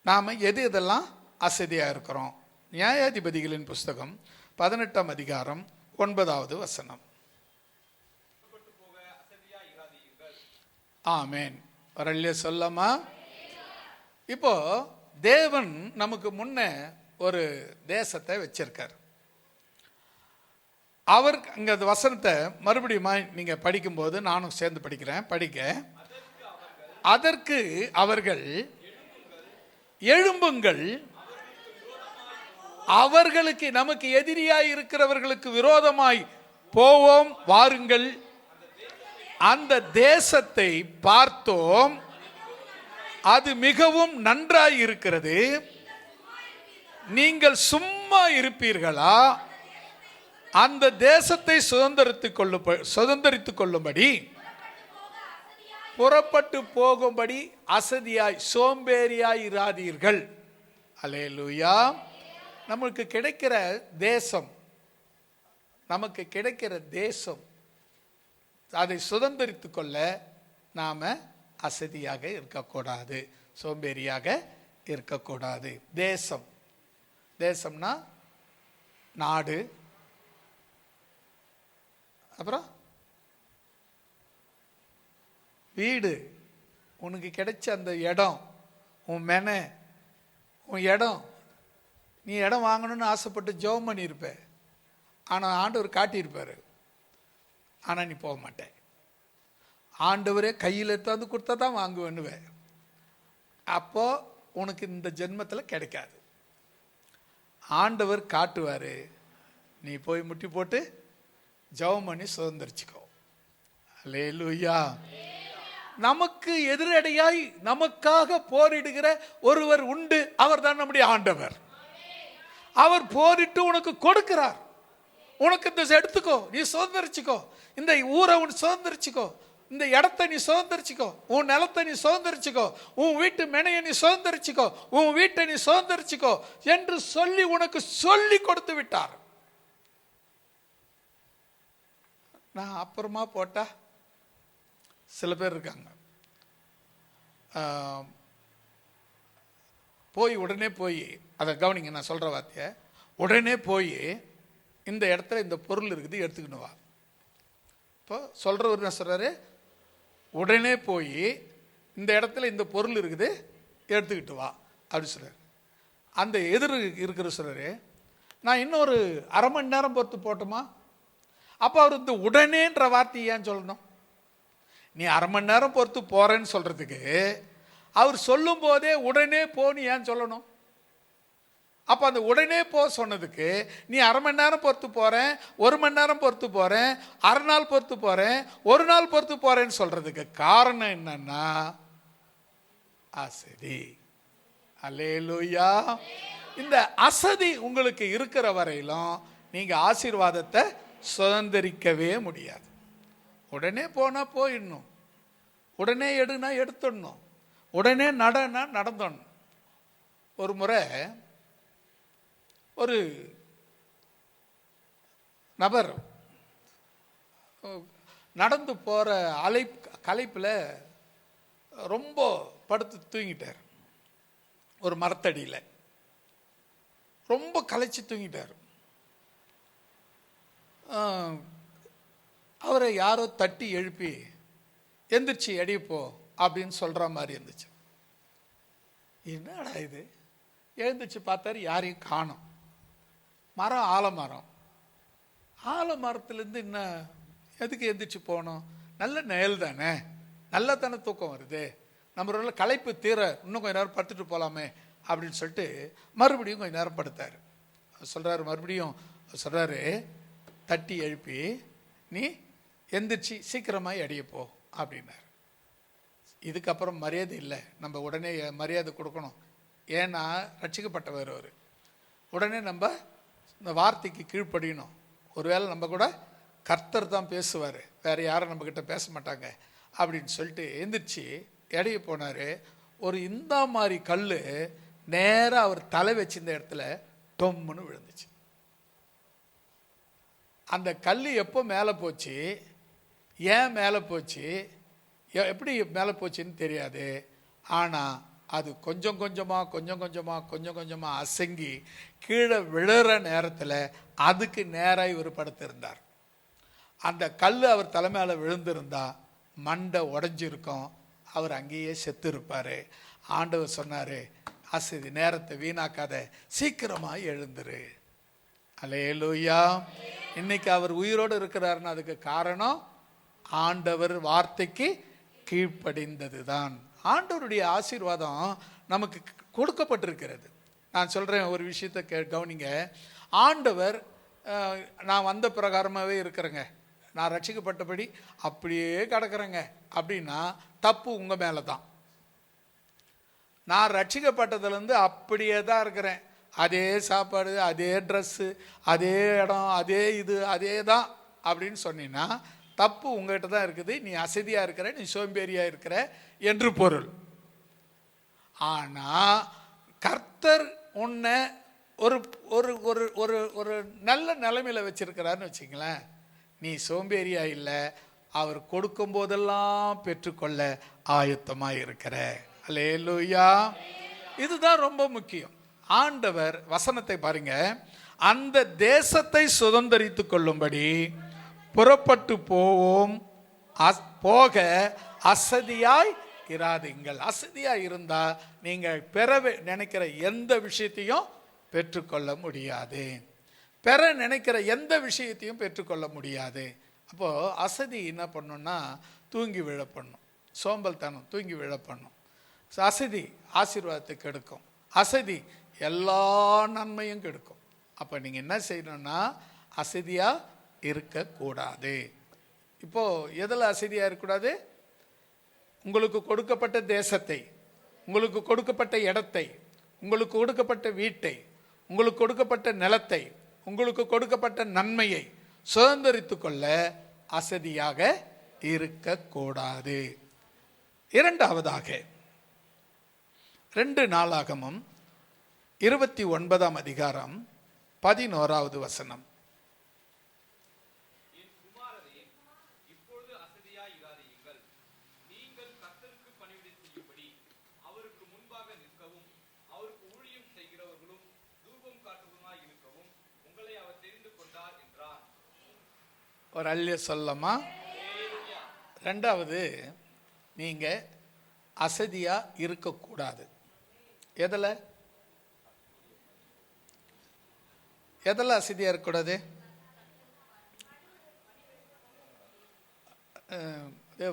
Speaker 1: நாம எதெல்லாம் அசதியா இருக்கிறோம். நியாயாதிபதிகளின் புஸ்தகம் 18ஆம் அதிகாரம் 9வது வசனம். ஆமேன். வரல்ல சொல்லமா? இப்போ தேவன் நமக்கு முன்ன ஒரு தேசத்தை வச்சிருக்கார். அவர் அங்க அந்த வசனத்தை மறுபடியும் நீங்க படிக்கும்போது நானும் சேர்ந்து படிக்க அதற்கு அவர்கள் எழும்புங்கள், அவர்களுக்கு நமக்கு எதிரியாய் இருக்கிறவர்களுக்கு விரோதமாய் போவோம் வாருங்கள், அந்த தேசத்தை பார்த்தோம், அது மிகவும் நன்றாய் இருக்கிறது, நீங்கள் சும்மா இருப்பீர்களா? அந்த தேசத்தை சுதந்தரித்துக் கொள்ளும்படி புறப்பட்டு போகும்படி அசதியாய் சோம்பேறியாய் இராதீர்கள். அல்லேலூயா. நமக்கு கிடைக்கிற தேசம் அதை சுதந்தரித்துக் கொள்ள நாம அசதியாக இருக்கக்கூடாது, சோம்பேறியாக இருக்கக்கூடாது. தேசம்னா நாடு, அப்புறம் வீடு. உனக்கு கிடைச்ச அந்த இடம், உன் இடம், நீ இடம் வாங்கணும்னு ஆசைப்பட்டு ஜெபம் பண்ணியிருப்ப, ஆனால் ஆண்டவர் காட்டியிருப்பாரு, ஆனால் நீ போக மாட்டேன். ஆண்டவரே கையில் எடுத்தாந்து கொடுத்தா தான் வாங்குவேன்னுவேன். அப்போ உனக்கு இந்த ஜென்மத்தில் கிடைக்காது. ஆண்டவர் காட்டுவார், நீ போய் முட்டி போட்டு ஜெபம் பண்ணி சுதந்திரிச்சுக்கோ. அல்லேலூயா. நமக்கு எதிரடையாய் நமக்காக போரிடுகிற ஒருவர் உண்டு, அவர் தான் நம்முடைய ஆண்டவர். அவர் போரிட்டு உனக்கு கொடுக்கிறார். உனக்கு இந்த எடுத்துக்கோ, நீ சுதந்திரிச்சுக்கோ, இந்த ஊரை உன் சுதந்திரிச்சுக்கோ. இந்த இடத்தை நீ சுதந்திரிச்சுக்கோ, உன் நிலத்தை நீ சுதந்திரிச்சுக்கோ, உன் வீட்டு மெனையை நீ சுதந்திரிச்சுக்கோ, உன் வீட்டை நீ சுதந்திரிச்சுக்கோ என்று சொல்லி உனக்கு சொல்லி கொடுத்து விட்டார். நான் அப்புறமா போட்டா சில பேர் இருக்காங்க, உடனே போய் அதை கவனிங்க, நான் சொல்ற வார்த்தைய, உடனே போய் இந்த இடத்துல இந்த பொருள் இருக்குது எடுத்துக்கணும் வா. இப்போ சொல்றவர் என்ன சொல்றாரு, உடனே போய் இந்த இடத்துல இந்த பொருள் இருக்குது எடுத்துக்கிட்டு வா அப்படி சொல்றாரு. அந்த எதிர் இருக்கிற சொல்றாரு, நான் இன்னொரு அரை மணி நேரம் பொறுத்து போட்டோமா? அப்போ அவர் இந்த உடனேன்ற வார்த்தையை ஏன் சொல்லணும்? நீ அரை மணி நேரம் பொறுத்து போறேன்னு சொல்றதுக்கு அவர் சொல்லும் போதே உடனே போன்னு ஏன் சொல்லணும்? அப்போ அந்த உடனே போ சொன்னதுக்கு நீ அரை மணி நேரம் பொறுத்து போறேன், ஒரு மணி நேரம் பொறுத்து போறேன், அரை நாள் பொறுத்து போறேன், ஒரு நாள் பொறுத்து போறேன்னு சொல்றதுக்கு காரணம் என்னன்னா அசதி. அல்லேலூயா. இந்த அசதி உங்களுக்கு இருக்கிற வரையிலும் நீங்க ஆசீர்வாதத்தை சுதந்திரிக்கவே முடியாது. உடனே போனா போயிடணும், உடனே எடுனா எடுத்துடணும், உடனே நடனா நடந்துடணும். ஒரு முறை ஒரு நபர் நடந்து போற களைப்புல ரொம்ப படுத்து தூங்கிட்டார். ஒரு மரத்தடியில் ரொம்ப களைச்சி தூங்கிட்டார். அவரை யாரோ தட்டி எழுப்பி எந்திரிச்சு எடிப்போ அப்படின்னு சொல்ற மாதிரி இருந்துச்சு. என்னடா இது, எழுந்திரிச்சு பார்த்தாரு, யாரையும் காணோம். மரம் ஆலமரம், ஆலமரத்துலேருந்து என்ன எதுக்கு எந்திரிச்சு போகணும்? நல்ல நிழல் தானே, நல்லா தானே தூக்கம் வருது, நம்ம களைப்பு தீர இன்னும் கொஞ்சம் நேரம் படுத்துட்டு போகலாமே அப்படின்னு சொல்லிட்டு மறுபடியும் கொஞ்சம் நேரம் படுத்தார். சொல்கிறாரு, மறுபடியும் சொல்கிறாரு, தட்டி எழுப்பி நீ எந்திரிச்சு சீக்கிரமாக எடையப்போ அப்படின்னாரு. இதுக்கப்புறம் மரியாதை இல்லை, நம்ம உடனே மரியாதை கொடுக்கணும். ஏன்னா ரட்சிக்கப்பட்டவர் அவர், உடனே நம்ம இந்த வார்த்தைக்கு கீழ்ப்படியணும். ஒருவேளை நம்ம கூட கர்த்தர் தான் பேசுவார், வேறு யாரும் நம்மக்கிட்ட பேச மாட்டாங்க அப்படின்னு சொல்லிட்டு எந்திரிச்சு எடைய போனார். ஒரு இந்த மாதிரி கல் நேராக அவர் தலை வச்சிருந்த இடத்துல டொம்முன்னு விழுந்துச்சு. அந்த கல் எப்போ மேலே போச்சு, ஏன் மேலே போச்சு, எப்படி மேலே போச்சுன்னு தெரியாது. ஆனால் அது கொஞ்சம் கொஞ்சமாக அசங்கி கீழே விழுற நேரத்தில் அதுக்கு நேராக இவர் படுத்திருந்தார். அந்த கல் அவர் தலைமையில விழுந்திருந்தா மண்டை உடஞ்சிருக்கும், அவர் அங்கேயே செத்து இருப்பார். ஆண்டவர் சொன்னார், அசதி நேரத்தை வீணாக்காத, சீக்கிரமாக எழுந்துரு. அல்லேலூயா. இன்னைக்கு அவர் உயிரோடு இருக்கிறாருன்னு அதுக்கு காரணம் ஆண்டவர் வார்த்தைக்கு கீழ்ப்படிந்தது தான். ஆண்டவருடைய ஆசீர்வாதம் நமக்கு கொடுக்கப்பட்டிருக்கிறது. நான் சொல்கிறேன் ஒரு விஷயத்தை கவனிங்க. ஆண்டவர், நான் வந்த பிரகாரமாகவே இருக்கிறேங்க, நான் ரட்சிக்கப்பட்டபடி அப்படியே கிடக்கிறேங்க அப்படின்னா தப்பு உங்கள் மேலே தான். நான் ரட்சிக்கப்பட்டதுலேருந்து அப்படியே தான் இருக்கிறேன், அதே சாப்பாடு, அதே ட்ரெஸ்ஸு, அதே இடம், அதே இது, அதே தான் அப்படின்னு சொன்னீங்கன்னா தப்பு உங்ககிட்ட தான் இருக்குது. நீ அசதியாக இருக்கிற, நீ சோம்பேறியாக இருக்கிற என்று பொருள். ஆனால் கர்த்தர் உன்னை ஒரு ஒரு ஒரு ஒரு ஒரு நல்ல நிலைமையில் வச்சிருக்கிறாருன்னு வச்சுங்களேன். நீ சோம்பேறியா இல்லை, அவர் கொடுக்கும் போதெல்லாம் பெற்றுக்கொள்ள ஆயத்தமாக இருக்கிற. அல்லேலூயா. இதுதான் ரொம்ப முக்கியம். ஆண்டவர் வசனத்தை பாருங்க, அந்த தேசத்தை சுதந்தரித்து கொள்ளும்படி புறப்பட்டு போவோம், போக அசதியாய் இராதீங்கள். அசதியாய் இருந்தா நீங்கள் பெற நினைக்கிற எந்த விஷயத்தையும் பெற்றுக்கொள்ள முடியாது, பெற நினைக்கிற எந்த விஷயத்தையும் பெற்றுக்கொள்ள முடியாது. அப்போ அசதி என்ன பண்ணுன்னா தூங்கி விழ பண்ணும், சோம்பல்தனம் தூங்கி விழ பண்ணும். அசதி ஆசீர்வாதத்தை கெடுக்கும், அசதி எல்லா நன்மையும் கெடுக்கும். அப்போ நீங்கள் என்ன செய்யணும்னா அசதியாக இருக்கக்கூடாது. இப்போ எதில் அசதியாக இருக்கக்கூடாது? உங்களுக்கு கொடுக்கப்பட்ட தேசத்தை, உங்களுக்கு கொடுக்கப்பட்ட இடத்தை, உங்களுக்கு கொடுக்கப்பட்ட வீட்டை, உங்களுக்கு கொடுக்கப்பட்ட நிலத்தை, உங்களுக்கு கொடுக்கப்பட்ட நன்மையை சுதந்திரித்து கொள்ள அசதியாக இருக்கக்கூடாது. இரண்டாவதாக 2 நாளாகமம் 29ஆம் அதிகாரம் 11வது வசனம். ஒரு அல்லேலூயா சொல்லமா? ரெண்டாவது, நீங்க அசதியா இருக்கக்கூடாது. எதில் அசதியா இருக்கக்கூடாது?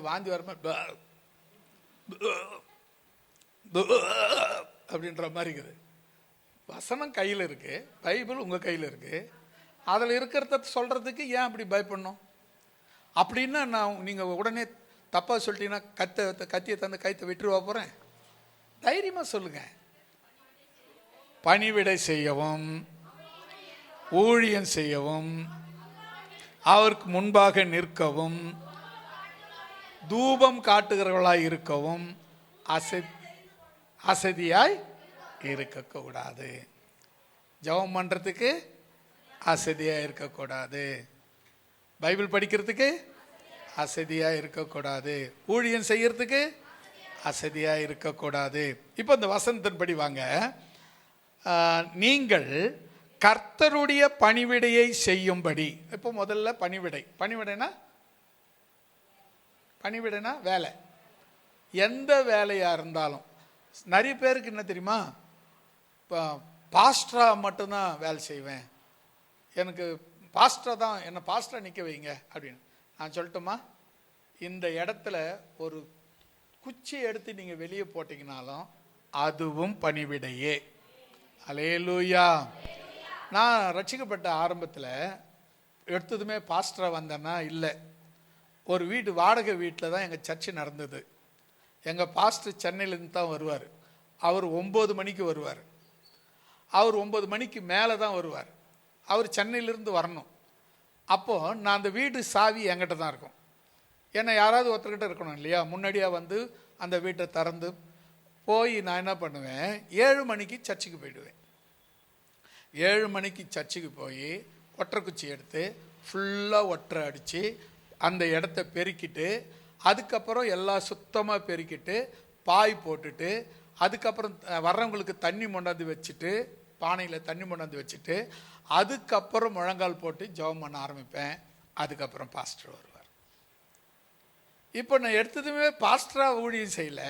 Speaker 1: வாந்தி வரமா அப்படின்ற மாதிரி இருக்குது. வசனம் கையில் இருக்கு, பைபிள் உங்க கையில் இருக்கு. அதில் இருக்கிறத சொல்றதுக்கு ஏன் அப்படி பயப்படணும்? அப்படின்னா நான் நீங்கள் உடனே தப்பாக சொல்லிட்டீங்கன்னா கத்தியை தந்து கைத்தை விட்டுருவா போகிறேன். தைரியமாக சொல்லுங்க. பணிவிடை செய்யவும், ஊழியம் செய்யவும், அவருக்கு முன்பாக நிற்கவும், தூபம் காட்டுகிறவர்களாய் இருக்கவும் அசதியாய் இருக்கக்கூடாது. ஜெபம் பண்ணுறதுக்கு அசதியாக இருக்கக்கூடாது. பைபிள் படிக்கிறதுக்கு அசதியாக இருக்கக்கூடாது. ஊழியம் செய்யறதுக்கு அசதியாக இருக்கக்கூடாது. இப்போ இந்த வசனத்தின்படி வாங்க. நீங்கள் கர்த்தருடைய பணிவிடையை செய்யும்படி. இப்போ முதல்ல பணிவிடைனா வேலை. எந்த வேலையாக இருந்தாலும். நிறைய பேருக்கு என்ன தெரியுமா, இப்போ பாஸ்டரா மட்டும்தான் வேலை செய்வேன், எனக்கு பாஸ்டரா தான், என்னை பாஸ்டரா நிற்க வைங்க அப்படின்னு. நான் சொல்லட்டுமா, இந்த இடத்துல ஒரு குச்சி எடுத்து நீங்கள் வெளியே போட்டிங்கனாலும் அதுவும் பணிவிடையே. அல்லேலூயா. நான் ரட்சிக்கப்பட்ட ஆரம்பத்தில் எடுத்ததுமே பாஸ்டரா வந்தேன்னா இல்லை. ஒரு வீடு வாடகை வீட்டில் தான் எங்கள் சர்ச்சு நடந்தது. எங்கள் பாஸ்டர் சென்னையிலேருந்து தான் வருவார். அவர் 9 மணிக்கு வருவார். அவர் 9 மணிக்கு மேலே தான் வருவார். அவர் சென்னையிலேருந்து வரணும். அப்போது நான் அந்த வீடு சாவி என்கிட்ட தான் இருக்கும். ஏன்னா யாராவது ஒருத்தர்கிட்ட இருக்கணும் இல்லையா. முன்னாடியாக வந்து அந்த வீட்டை திறந்து போய் நான் என்ன பண்ணுவேன், 7 மணிக்கு சர்ச்சுக்கு போயிடுவேன். 7 மணிக்கு சர்ச்சுக்கு போய் ஒற்றை குச்சி எடுத்து ஃபுல்லாக ஒற்றை அடித்து அந்த இடத்த பெருக்கிட்டு, அதுக்கப்புறம் எல்லாம் சுத்தமாக பெருக்கிட்டு பாய் போட்டுட்டு, அதுக்கப்புறம் வர்றவங்களுக்கு தண்ணி கொண்டாந்து வச்சுட்டு, பானையில் தண்ணி கொண்டாந்து வச்சுட்டு, அதுக்கப்புறம் முழங்கால் போட்டு ஜெபம் பண்ண ஆரம்பிப்பேன். அதுக்கப்புறம் பாஸ்டர் வருவார். இப்போ நான் எடுத்ததுமே பாஸ்டரா ஊழியம் செய்யல,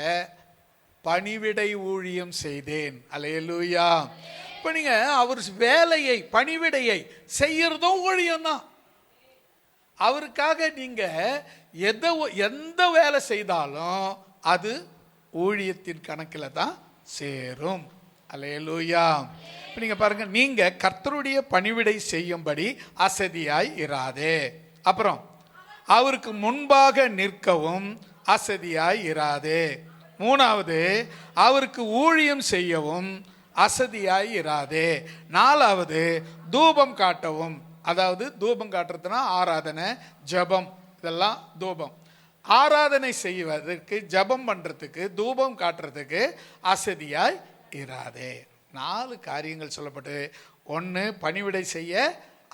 Speaker 1: பணிவிடை ஊழியம் செய்தேன். அல்லேலூயா. இப்போ நீங்கள் அவர் வேலையை, பணிவிடையை செய்யறதும் ஊழியம் தான். அவருக்காக நீங்கள் எந்த வேலை செய்தாலும் அது ஊழியத்தின் கணக்கில் தான் சேரும். அல்லேலூயா. இப்போ நீங்கள் பாருங்கள், நீங்கள் கர்த்தருடைய பணிவிடை செய்யும்படி அசதியாய் இராதே. அப்புறம் அவருக்கு முன்பாக நிற்கவும் அசதியாய் இராதே. 3வது, அவருக்கு ஊழியம் செய்யவும் அசதியாய் இராதே. 4வது, தூபம் காட்டவும். அதாவது தூபம் காட்டுறதுனா ஆராதனை, ஜபம், இதெல்லாம் தூபம். ஆராதனை செய்வதற்கு, ஜபம் பண்ணுறதுக்கு, தூபம் காட்டுறதுக்கு அசதியாய் இராதே. 4 காரியங்கள் சொல்லப்பட்டு. 1, பணிவிடை செய்ய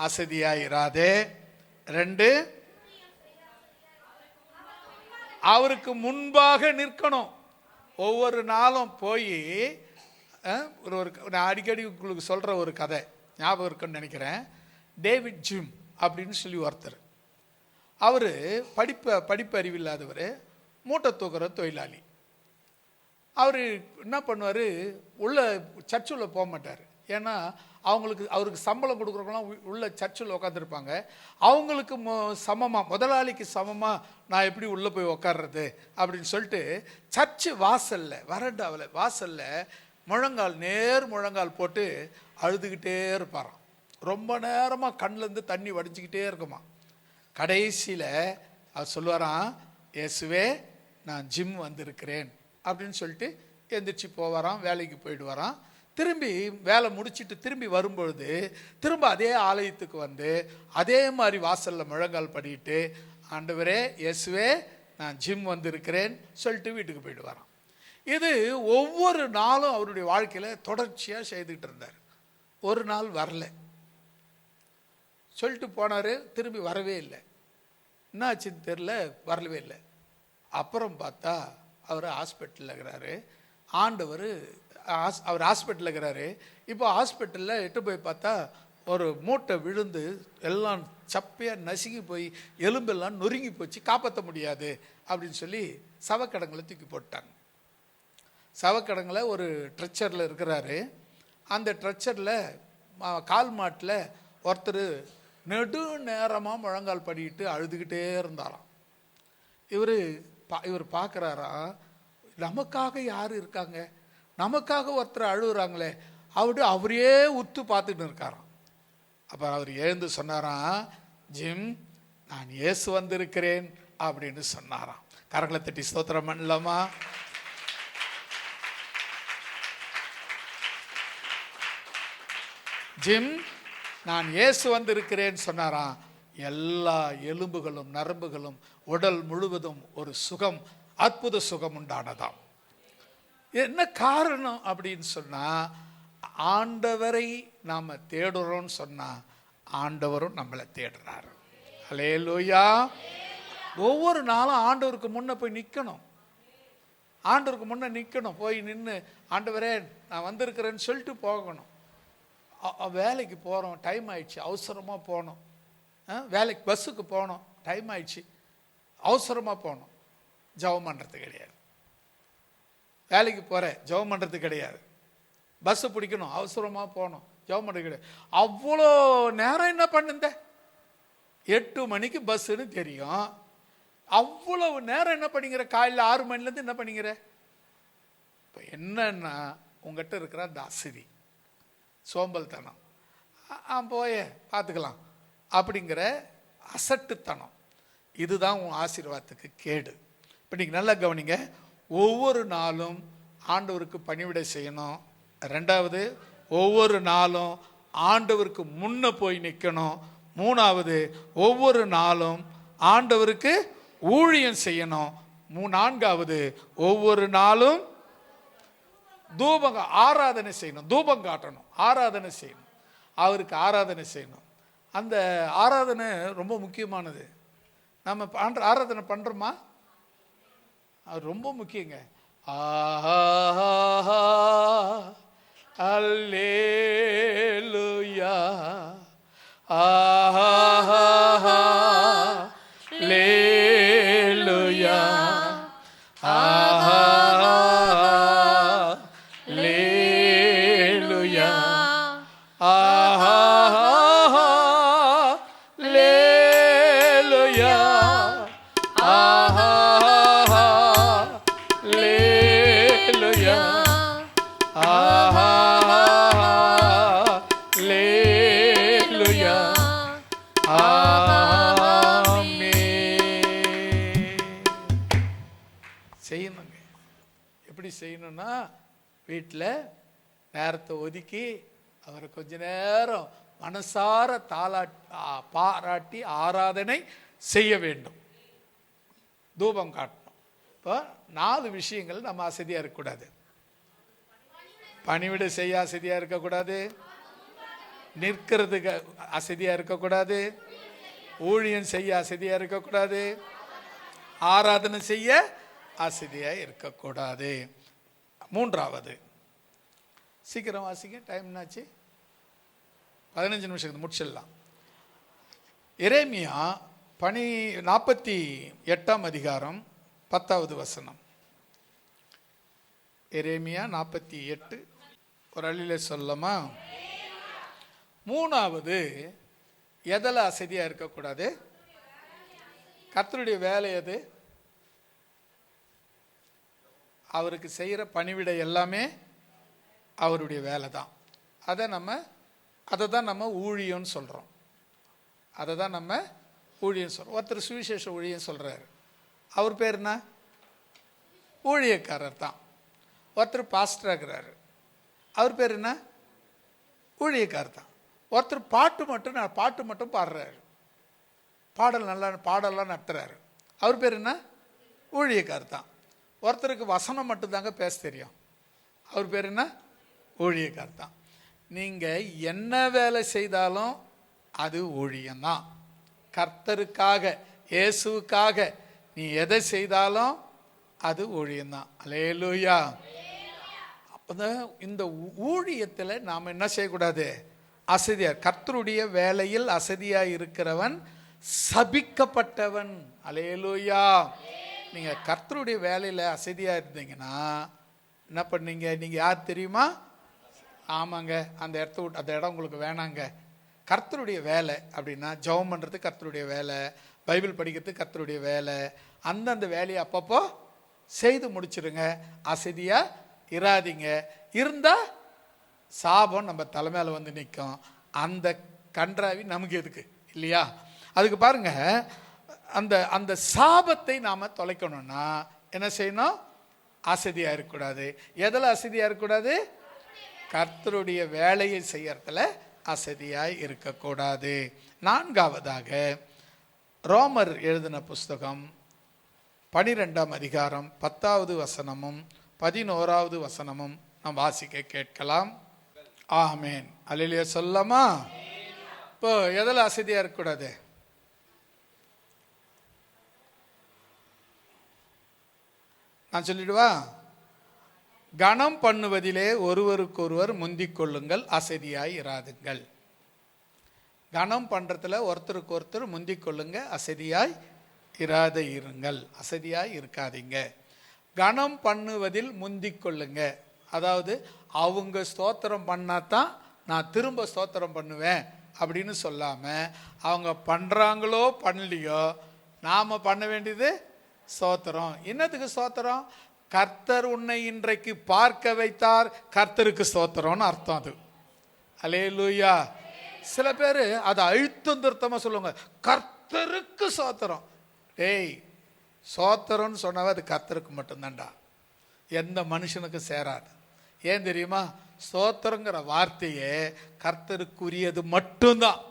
Speaker 1: அசதியாய் இராதே. 2, அவருக்கு முன்பாக நிற்கணும். ஒவ்வொரு நாளும் போய் நான் அடிக்கடி உங்களுக்கு சொல்கிற ஒரு கதை ஞாபகம் இருக்குன்னு நினைக்கிறேன். டேவிட் ஜிம் அப்படின்னு சொல்லி ஒருத்தர். அவர் படிப்பு அறிவில்லாதவர், மூட்டை தூக்குற தொழிலாளி. அவர் என்ன பண்ணுவார், சர்ச்சுள்ள போக மாட்டார். ஏன்னா அவருக்கு சம்பளம் கொடுக்குறவங்களாம் உள்ள சர்ச்சில் உட்காந்துருப்பாங்க. அவங்களுக்கு சமமாக, முதலாளிக்கு சமமாக நான் எப்படி உள்ளே போய் உட்கார்றது அப்படின்னு சொல்லிட்டு சர்ச்சு வாசலில், வரண்டாவில் வாசலில் முழங்கால் போட்டு அழுதுகிட்டே இருப்பாராம். ரொம்ப நேரமாக கண்ணிலேருந்து தண்ணி வடிஞ்சிக்கிட்டே இருக்குமா. கடைசியில் அவர் சொல்லுவாராம், இயேசுவே நான் ஜிம் வந்திருக்கிறேன் அப்படின்னு சொல்லிட்டு எந்திரிச்சு போவாராம், வேலைக்கு போயிடுவாராம். திரும்பி வேலை முடிச்சுட்டு திரும்பி வரும்பொழுது திரும்ப அதே ஆலயத்துக்கு வந்து அதே மாதிரி வாசலில் முழங்கால் படிட்டு ஆண்டவரே இயேசுவே நான் ஜிம் வந்திருக்கிறேன் சொல்லிட்டு வீட்டுக்கு போயிட்டு வரான். இது ஒவ்வொரு நாளும் அவருடைய வாழ்க்கையில் தொடர்ச்சியாக செய்துக்கிட்டு இருந்தார். ஒரு நாள் வரல, சொல்லிட்டு போனார், திரும்பி வரவே இல்லை. என்னாச்சுன்னு தெரில, வரவே இல்லை. அப்புறம் பார்த்தா அவர் ஹாஸ்பிட்டலில் இருக்கிறாரு. அவர் ஹாஸ்பிட்டலில் இருக்கிறாரு. இப்போ ஹாஸ்பிட்டலில் எட்டு போய் பார்த்தா ஒரு மூட்டை விழுந்து எல்லாம் சப்பையாக நசுங்கி போய் எலும்பெல்லாம் நொறுங்கி போச்சு, காப்பாற்ற முடியாது அப்படின்னு சொல்லி சவக்கடங்களை தூக்கி போட்டாங்க. சவக்கடங்களை ஒரு ட்ரெச்சரில் இருக்கிறாரு. அந்த ட்ரெச்சரில் கால் மாட்டில் ஒருத்தர் நெடு நேரமாக முழங்கால் படிக்கிட்டு அழுதுகிட்டே இருந்தாராம். இவர் பார்க்குறாராம், நமக்காக யார் இருக்காங்க, நமக்காக ஒருத்தர் அழுகுறாங்களே, அவரே உத்து பார்த்துட்டு இருக்காராம். அப்போ அவர் எழுந்து சொன்னாராம், ஜிம் நான் இயேசு வந்திருக்கிறேன் அப்படின்னு சொன்னாராம். கரங்களை தட்டி ஸ்தோத்திரம் பண்ணலாமா? ஜிம் நான் இயேசு வந்திருக்கிறேன்னு சொன்னாராம். எல்லா எலும்புகளும் நரம்புகளும் உடல் முழுவதும் ஒரு சுகம், அற்புத சுகம் உண்டானதாம். என்ன காரணம் அப்படின்னு சொன்னா, ஆண்டவரை நாம தேடுறோம்னு சொன்னா ஆண்டவரும் நம்மளை தேடுறாரு. ஹல்லேலூயா. ஒவ்வொரு நாளும் ஆண்டவருக்கு முன்ன போய் நிற்கணும். ஆண்டவருக்கு முன்ன நிற்கணும். போய் நின்று ஆண்டவரே நான் வந்திருக்கிறேன்னு சொல்லிட்டு போகணும். வேலைக்கு போகிறோம், டைம் ஆயிடுச்சு, அவசரமாக போகணும். வேலைக்கு பஸ்ஸுக்கு போகணும், டைம் ஆயிடுச்சு, அவசரமாக போகணும். ஜெபம் பண்ணுறது கிடையாது. வேலைக்கு போகிறேன், ஜெபம் பண்ணுறது கிடையாது. பஸ்ஸு பிடிக்கணும், அவசரமாக போகணும், ஜெபம் பண்ணுறது கிடையாது. அவ்வளோ நேரம் என்ன பண்ணுந்த? 8 மணிக்கு பஸ்ஸுன்னு தெரியும். அவ்வளவு நேரம் என்ன பண்ணிக்கிற? காலையில் 6 மணிலேருந்து என்ன பண்ணிக்கிற? இப்போ என்னன்னா உங்கள்கிட்ட இருக்கிற அந்த அசதி, சோம்பல்தனம், போய பார்த்துக்கலாம் அப்படிங்கிற அசட்டுத்தனம், இதுதான் உன் ஆசீர்வாதத்துக்கு கேடு. இப்போ நீங்கள் நல்லா கவனிங்க. ஒவ்வொரு நாளும் ஆண்டவருக்கு பணிவிடை செய்யணும். 2வது, ஒவ்வொரு நாளும் ஆண்டவருக்கு முன்ன போய் நிற்கணும். 3வது, ஒவ்வொரு நாளும் ஆண்டவருக்கு ஊழியம் செய்யணும். 4வது, ஒவ்வொரு நாளும் ஆராதனை செய்யணும், தூபம் காட்டணும், ஆராதனை செய்யணும், அவருக்கு ஆராதனை செய்யணும். அந்த ஆராதனை ரொம்ப முக்கியமானது. நம்ம ஆராதனை பண்ணுறோமா? அது ரொம்ப முக்கியங்க. அல்லேலூயா, அல்லேலூயா, அல்லேலூயா, அல்லேலூயா, அல்லேலூயா, அல்லேலூயா, செய்யணுங்க. எப்படி செய்யணும்னா, வீட்டில் நேரத்தை ஒதுக்கி அவரை கொஞ்ச நேரம் மனசார பாராட்டி ஆராதனை செய்ய வேண்டும், தூபம் காட்டணும். இப்போ 4 விஷயங்கள் நம்ம அசதியாக இருக்கக்கூடாது. பணிவிடை செய்ய அசதியாக இருக்கக்கூடாது, நிற்கிறதுக்கு அசதியாக இருக்கக்கூடாது, ஊழியம் செய்ய அசதியாக இருக்கக்கூடாது, ஆராதனை செய்ய அசதியாக இருக்கக்கூடாது. 3வது, சீக்கிரம் வாசிங்க, டைம் என்னாச்சு? 15 நிமிஷத்துக்கு முடிச்சிடலாம். எரேமியா 48ஆம் அதிகாரம் 10வது வசனம். எரேமியா 48, ஒரு அள்ளில சொல்லமா? 3வது, எதில் அசதியாக இருக்கக்கூடாது? கர்த்தருடைய வேலை எது? அவருக்கு செய்கிற பணிவிடை எல்லாமே அவருடைய வேலை தான். அதை தான் நம்ம ஊழியம்னு சொல்கிறோம். அதை தான் நம்ம ஊழியம் சொல்கிறோம். ஒருத்தர் சுவிசேஷ ஊழியம் சொல்கிறாரு, அவர் பேர் என்ன? ஊழியக்காரர் தான். ஒருத்தர் பாஸ்டராக இருக்கிறாரு, அவர் பேர் என்ன? ஊழியக்காரர் தான். ஒருத்தர் பாட்டு மட்டும் பாடுறாரு, பாடலாம் நடத்துகிறாரு. அவர் பேர் என்ன? ஊழியக்காரர் தான். ஒருத்தருக்கு வசனம் மட்டும்தாங்க பேச தெரியும். அவர் பேர் என்ன? ஊழியக்காரர் தான். நீங்கள் என்ன வேலை செய்தாலும் அது ஊழியம்தான். கர்த்தருக்காக, இயேசுவுக்காக நீ எதை செய்தாலும் அது ஊழியம்தான். அல்லேலூயா. அப்போ இந்த ஊழியத்தில் நாம் என்ன செய்யக்கூடாது? அசதியார். கர்த்தருடைய வேலையில் அசதியாக இருக்கிறவன் சபிக்கப்பட்டவன். அல்லேலூயா. நீங்கள் கர்த்தருடைய வேலையில் அசதியாக இருந்தீங்கன்னா என்ன பண்ணீங்க? நீங்கள் யார் தெரியுமா? ஆமாங்க, அந்த இடம் உங்களுக்கு வேணாங்க. கர்த்தருடைய வேலை அப்படின்னா ஜெபம் பண்ணுறது கர்த்தருடைய வேலை, பைபிள் படிக்கிறது கர்த்தருடைய வேலை. அந்தந்த வேலையை அப்பப்போ செய்து முடிச்சிருங்க. அசதியாக இராதிங்க. இருந்தால் சாபம் நம்ம தலைமையில் வந்து நிற்கும். அந்த கன்றாவி நமக்கு எதுக்கு இல்லையா? அதுக்கு பாருங்க, அந்த அந்த சாபத்தை நாம் தொலைக்கணும்னா என்ன செய்யணும்? அசதியாக இருக்கக்கூடாது. எதில் அசதியாக இருக்கக்கூடாது? கர்த்தருடைய வேலையை செய்யறதுல அசதியாய் இருக்கக்கூடாது. நான்காவதாக ரோமர் எழுதின புஸ்தகம் 12ஆம் அதிகாரம் 10வது வசனமும் 11வது வசனமும் நாம் வாசிக்க கேட்கலாம். ஆமேன். அல்லேலூயா சொல்லமா? இப்போ எதில் அசதியாக இருக்கக்கூடாது? நான் சொல்லிடுவா? கனம் பண்ணுவதிலே ஒருவருக்கொருவர் முந்திக் கொள்ளுங்கள், அசதியாய் இராதுங்கள். கனம் பண்ணுறதுல ஒருத்தருக்கு ஒருத்தர் முந்திக் கொள்ளுங்க, அசதியாய் இராத இருங்கள். அசதியாய் இருக்காதீங்க. கனம் பண்ணுவதில் முந்திக் கொள்ளுங்க. அதாவது அவங்க ஸ்தோத்திரம் பண்ணாதான் நான் திரும்ப ஸ்தோத்திரம் பண்ணுவேன் அப்படின்னு சொல்லாமல், அவங்க பண்ணுறாங்களோ பண்ணலையோ நாம் பண்ண வேண்டியது ஸ்தோத்திரம். என்னத்துக்கு ஸ்தோத்திரம்? கர்த்தர் உன்னை இன்றைக்கு பார்க்க வைத்தார், கர்த்தருக்கு ஸ்தோத்திரம்னு அர்த்தம். அது அல்லேலூயா. சில பேர் அதை அழுத்தம் திருத்தமாக சொல்லுவாங்க, கர்த்தருக்கு ஸ்தோத்திரம். டேய், ஸ்தோத்திரம்னு சொன்னாவே அது கர்த்தருக்கு மட்டும்தான்டா, எந்த மனுஷனுக்கும் சேராது. ஏன் தெரியுமா? ஸ்தோத்திரங்கிற வார்த்தையே கர்த்தருக்குரியது மட்டும்தான்.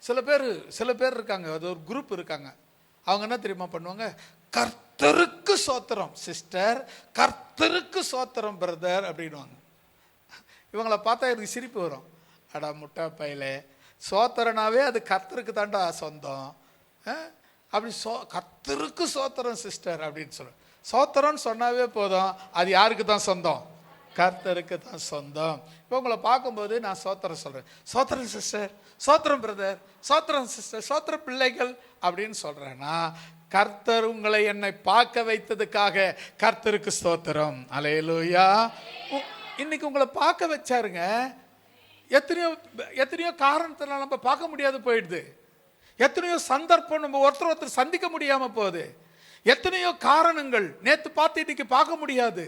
Speaker 1: சில பேர் இருக்காங்க, அது ஒரு குரூப் இருக்காங்க. அவங்க என்ன தெரியுமா பண்ணுவாங்க? கர்த்தருக்கு சோத்திரம் சிஸ்டர், கர்த்தருக்கு சோத்திரம் பிரதர் அப்படின்வாங்க. இவங்களை பார்த்தா எனக்கு சிரிப்பு வரும். அடா முட்டா பையில, சோத்திரனாவே அது கர்த்தருக்கு தாண்டா சொந்தம். அப்படி கர்த்தருக்கு சோத்திரம் சிஸ்டர் அப்படின்னு சொல்லுவேன். சோத்திரம்னு சொன்னாவே போதும், அது யாருக்கு தான் சொந்தம்? கர்த்தருக்கு தான் சொந்தம். இப்போ உங்களை பார்க்கும்போது நான் சோத்திரம் சொல்கிறேன், சோத்திரம் சிஸ்டர், சோத்திரம் பிரதர், சோத்திரம் சிஸ்டர், சோத்திரம் பிள்ளைகள் அப்படின்னு சொல்கிறேன்னா, கர்த்தர் உங்களை என்னை பார்க்க வைத்ததுக்காக கர்த்தருக்கு ஸ்தோத்திரம். அல்லேலூயா. இன்னைக்கு உங்களை பார்க்க வச்சாருங்க. எத்தனையோ காரணத்தினால நம்ம பார்க்க முடியாது போயிடுது. எத்தனையோ சந்தர்ப்பம் நம்ம ஒருத்தர் சந்திக்க முடியாமல் போகுது. எத்தனையோ காரணங்கள். நேற்று பார்த்து இன்னைக்கு பார்க்க முடியாது,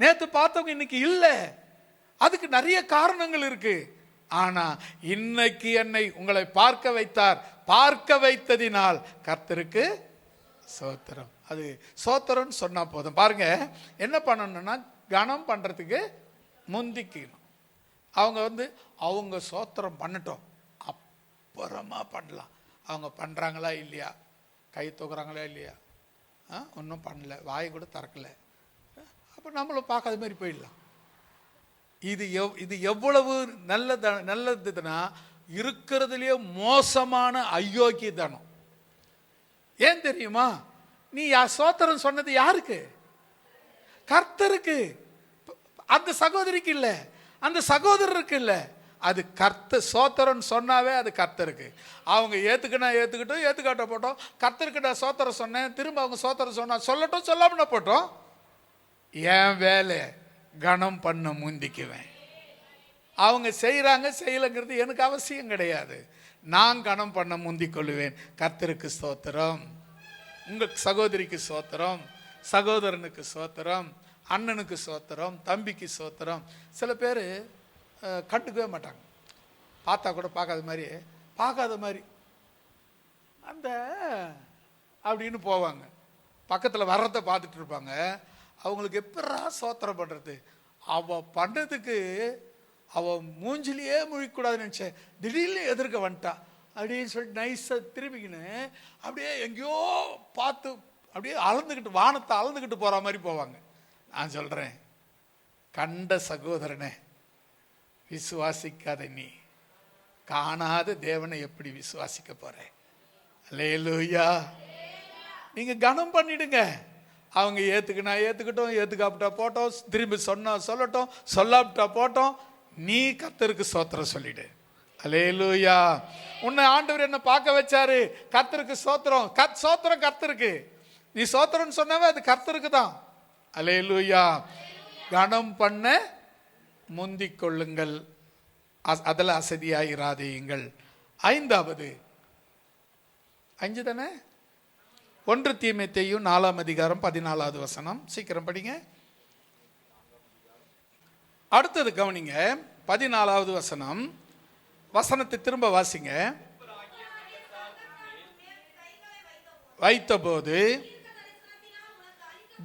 Speaker 1: நேற்று பார்த்தவங்க இன்னைக்கு இல்லை. அதுக்கு நிறைய காரணங்கள் இருக்கு. ஆனா இன்னைக்கு என்னை உங்களை பார்க்க வைத்தார், பார்க்க வைத்ததினால் கர்த்தருக்கு சோத்திரம். அது சோத்திரம்னு சொன்னா போதும். பாருங்க, என்ன பண்ணணும்னா கனம் பண்றதுக்கு முந்திக்கணும். அவங்க சோத்திரம் பண்ணட்டும், அப்புறமா பண்ணலாம். அவங்க பண்றாங்களா இல்லையா, கை தூக்குறாங்களா இல்லையா, ஒன்றும் பண்ணல, வாயை கூட திறக்கல, அப்போ நம்மளும் பார்க்காத மாதிரி போயிடலாம். இது எவ்வளவு நல்லதுன்னா இருக்கிறதுலயே மோசமான அயோக்கியத்தனம். ஏன் தெரியுமா? நீ சோத்திரம் சொன்னது யாருக்கு? கர்த்தருக்கு. அந்த சகோதரிக்கு இல்ல, அந்த சகோதரருக்கு இல்ல. அது சோத்திரம் சொன்னாவே அது கர்த்தருக்கு. அவங்க ஏத்துக்கிட்டோம், ஏத்துக்காட்ட போட்டோம். கர்த்தருக்கு நான் சோத்திரம் சொன்னேன், திரும்ப அவங்க சோத்திரம் சொன்னா சொல்லட்டும், சொல்லாம போட்டோம். என் வேலை கனம் பண்ண முந்திக்குவேன். அவங்க செய்யறாங்க செய்யலைங்கிறது எனக்கு அவசியம் கிடையாது. நான் கனம் பண்ண முந்திக் கொள்ளுவேன். கர்த்தருக்கு ஸ்தோத்திரம், உங்க சகோதரிக்கு ஸ்தோத்திரம், சகோதரனுக்கு ஸ்தோத்திரம், அண்ணனுக்கு ஸ்தோத்திரம், தம்பிக்கு ஸ்தோத்திரம். சில பேர் கண்டுக்கவே மாட்டாங்க, பார்த்தா கூட பார்க்காத மாதிரி அந்த அப்படின்னு போவாங்க. பக்கத்தில் வர்றதை பார்த்துட்டு இருப்பாங்க. அவங்களுக்கு எப்படா சோத்திரம் பண்ணுறது? அவ பண்ணதுக்கு அவ மூஞ்சிலேயே முழிக்கூடாதுன்னு நினச்சேன், திடீர்னு எதிர்க்க வந்துட்டா, அப்படின்னு சொல்லிட்டு நைஸாக திரும்பிக்கின்னு அப்படியே எங்கேயோ பார்த்து அப்படியே அளந்துக்கிட்டு வானத்தை அளந்துக்கிட்டு போகிற மாதிரி போவாங்க. நான் சொல்கிறேன், கண்ட சகோதரனை விசுவாசிக்காத நீ காணாத தேவனை எப்படி விசுவாசிக்க போற? அல்லேலூயா. நீங்க கனம் பண்ணிடுங்க. அவங்க ஏத்துக்கினா ஏத்துக்கிட்டோம், ஏத்துக்காப்பிட்டா போட்டோம், திரும்பி சொன்னா சொல்லட்டும், சொல்லாப்பிட்டா போட்டோம், நீ கர்த்தருக்கு ஸ்தோத்திரம் சொல்லிடு. அல்லேலூயா. உன்னை ஆண்டவர் என்ன பார்க்க வச்சாரு, கர்த்தருக்கு ஸ்தோத்திரம். ஸ்தோத்திரம் கர்த்தருக்கு. நீ ஸ்தோத்திரம்னு சொன்னாவே அது கர்த்தருக்கு தான். அல்லேலூயா. கனம் பண்ண முந்திக் கொள்ளுங்கள், அதில் அசதியாயிராதீங்கள். 5வது 5 தானே, 1 தீமோத்தேயு 4ஆம் அதிகாரம் 14வது வசனம். சீக்கிரம் படிங்க. அடுத்தது கவனிங்க, 14வது வசனம். வசனத்தை திரும்ப வாசிங்க. வைத்தபோது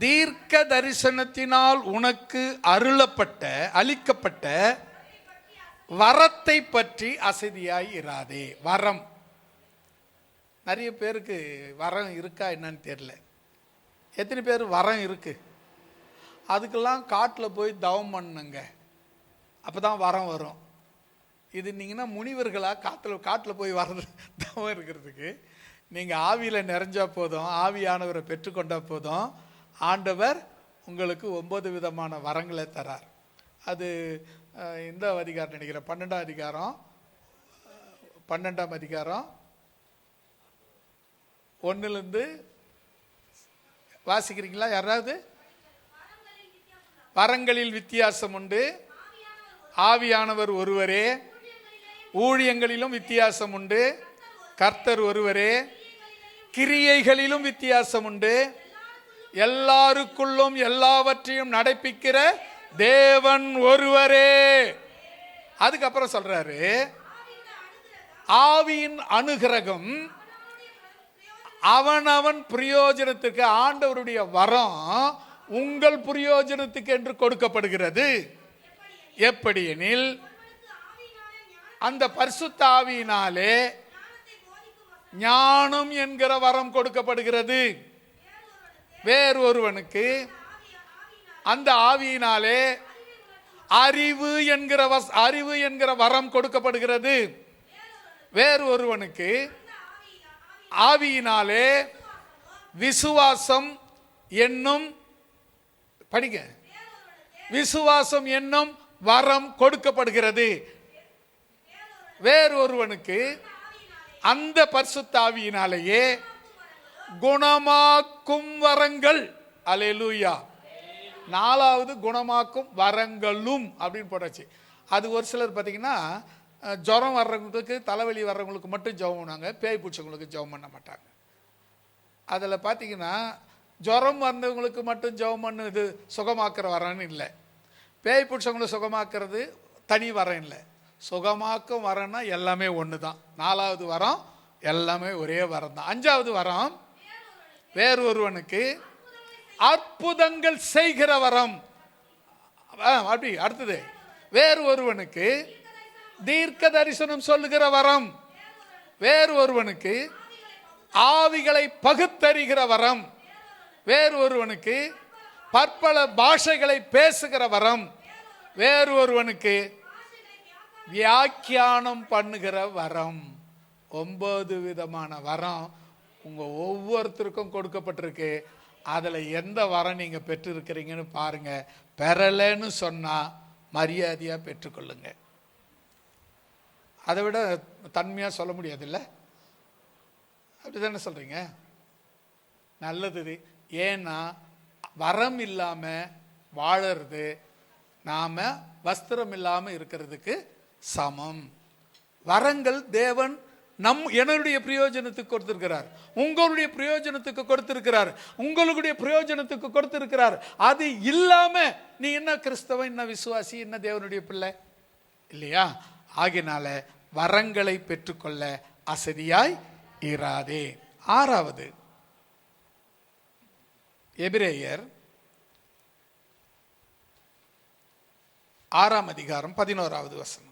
Speaker 1: தீர்க்க தரிசனத்தினால் உனக்கு அளிக்கப்பட்ட வரத்தை பற்றி அசதியாய் இராதே. வரம், நிறைய பேருக்கு வரம் இருக்கா என்னன்னு தெரியல. எத்தனை பேர் வரம் இருக்கு? அதுக்கெல்லாம் காட்டில் போய் தவம் பண்ணுங்க, அப்போதான் வரம் வரும். இது நீங்கன்னா முனிவர்களாக காட்டில் போய் வர்றது தவம் இருக்கிறதுக்கு. நீங்கள் ஆவியில் நிறைஞ்சா போதும், ஆவியானவரை பெற்றுக்கொண்டா போதும், ஆண்டவர் உங்களுக்கு 9 விதமான வரங்களை தரார். அது இந்த அதிகாரம் நினைக்கிறேன், 12ஆம் அதிகாரம் 1லிருந்து வாசிக்கிறீங்களா யாராவது? வரங்களில் வித்தியாசம் உண்டு, ஆவியானவர் ஒருவரே, ஊழியங்களிலும் வித்தியாசம் உண்டு, கர்த்தர் ஒருவரே, கிரியைகளிலும் வித்தியாசம் உண்டு, எல்லாருக்குள்ளும் எல்லாவற்றையும் நடப்பிக்கிற தேவன் ஒருவரே. அதுக்கப்புறம் சொல்றாரு, ஆவியின் அனுகிரகம் அவனவன் பிரயோஜனத்துக்கு. ஆண்டவருடைய வரம் உங்கள் பிரயோஜனத்துக்கு என்று கொடுக்கப்படுகிறது. எப்படி எனில், அந்த பரிசுத்த ஆவியினாலே ஞானம் என்கிற வரம் கொடுக்கப்படுகிறது. வேறு ஒருவனுக்கு அந்த ஆவியினாலே அறிவு என்கிற வரம் கொடுக்கப்படுகிறது. வேறு ஒருவனுக்கு ஆவியினாலே விசுவாசம் என்னும் படிங்க விசுவாசம் என்னும் வரம் கொடுக்கப்படுகிறது. வேறு ஒருவனுக்கு அந்த பரிசுத்த ஆவியினாலேயே குணமாக்கும் வரங்கள். அல்லேலூயா. 4வது குணமாக்கும் வரங்களும் அப்படின்னு போட்டாச்சு. அது ஒரு சிலர் பார்த்தீங்கன்னா ஜுரம் வர்றவங்களுக்கு, தலைவலி வர்றவங்களுக்கு மட்டும் ஜெபம் பண்ணுவாங்க, பேய் பிடிச்சவங்களுக்கு ஜெபம் பண்ண மாட்டாங்க. அதில் பார்த்தீங்கன்னா ஜுரம் வந்தவங்களுக்கு மட்டும் ஜெபம் பண்ணுது சுகமாக்குற வரன்னு இல்லை, பேய் பிடிச்சவங்களை சுகமாக்குறது தனி வரம் இல்லை. சுகமாக்கும் வரன்னா எல்லாமே ஒன்று தான். 4வது வரம் எல்லாமே ஒரே வரம் தான். 5வது வரம் வேறு ஒருவனுக்கு அற்புதங்கள் செய்கிற வரம். அப்படி அடுத்தது, வேறு ஒருவனுக்கு தீர்க்க தரிசனம் சொல்லுகிற வரம். வேறு ஒருவனுக்கு ஆவிகளை பகுத்தறிகிற வரம். வேறு ஒருவனுக்கு பற்பல பாஷைகளை பேசுகிற வரம். வேறு ஒருவனுக்கு வியாக்கியானம் பண்ணுகிற வரம். 9 விதமான வரம் உங்க ஒவ்வொருத்தருக்கும் கொடுக்கப்பட்டிருக்கு. அதில் எந்த வரம் நீங்க பெற்றிருக்கிறீங்கன்னு பாருங்க. பெறலன்னு சொன்னா மரியாதையா பெற்றுக்கொள்ளுங்க. அதை விட தன்மையா சொல்ல முடியாது இல்லை? அப்படிதானே சொல்றீங்க? நல்லது. ஏன்னா வரம் இல்லாம வாழறது நாம வஸ்திரம் இல்லாம இருக்கிறதுக்கு சமம். வரங்கள் தேவன் என்னுடைய பிரயோஜனத்துக்கு கொடுத்திருக்கிறார், உங்களுடைய பிரயோஜனத்துக்கு கொடுத்திருக்கிறார், உங்களுடைய பிரயோஜனத்துக்கு கொடுத்திருக்கிறார். அது இல்லாம நீ என்ன கிறிஸ்தவன், என்ன விசுவாசி, என்ன தேவனுடைய பிள்ளை இல்லையா? ஆகினால வரங்களை பெற்றுக்கொள்ள அசதியாய் இராதே. 6வது எபிரேயர் 6ஆம் அதிகாரம் 11வது வசனம்.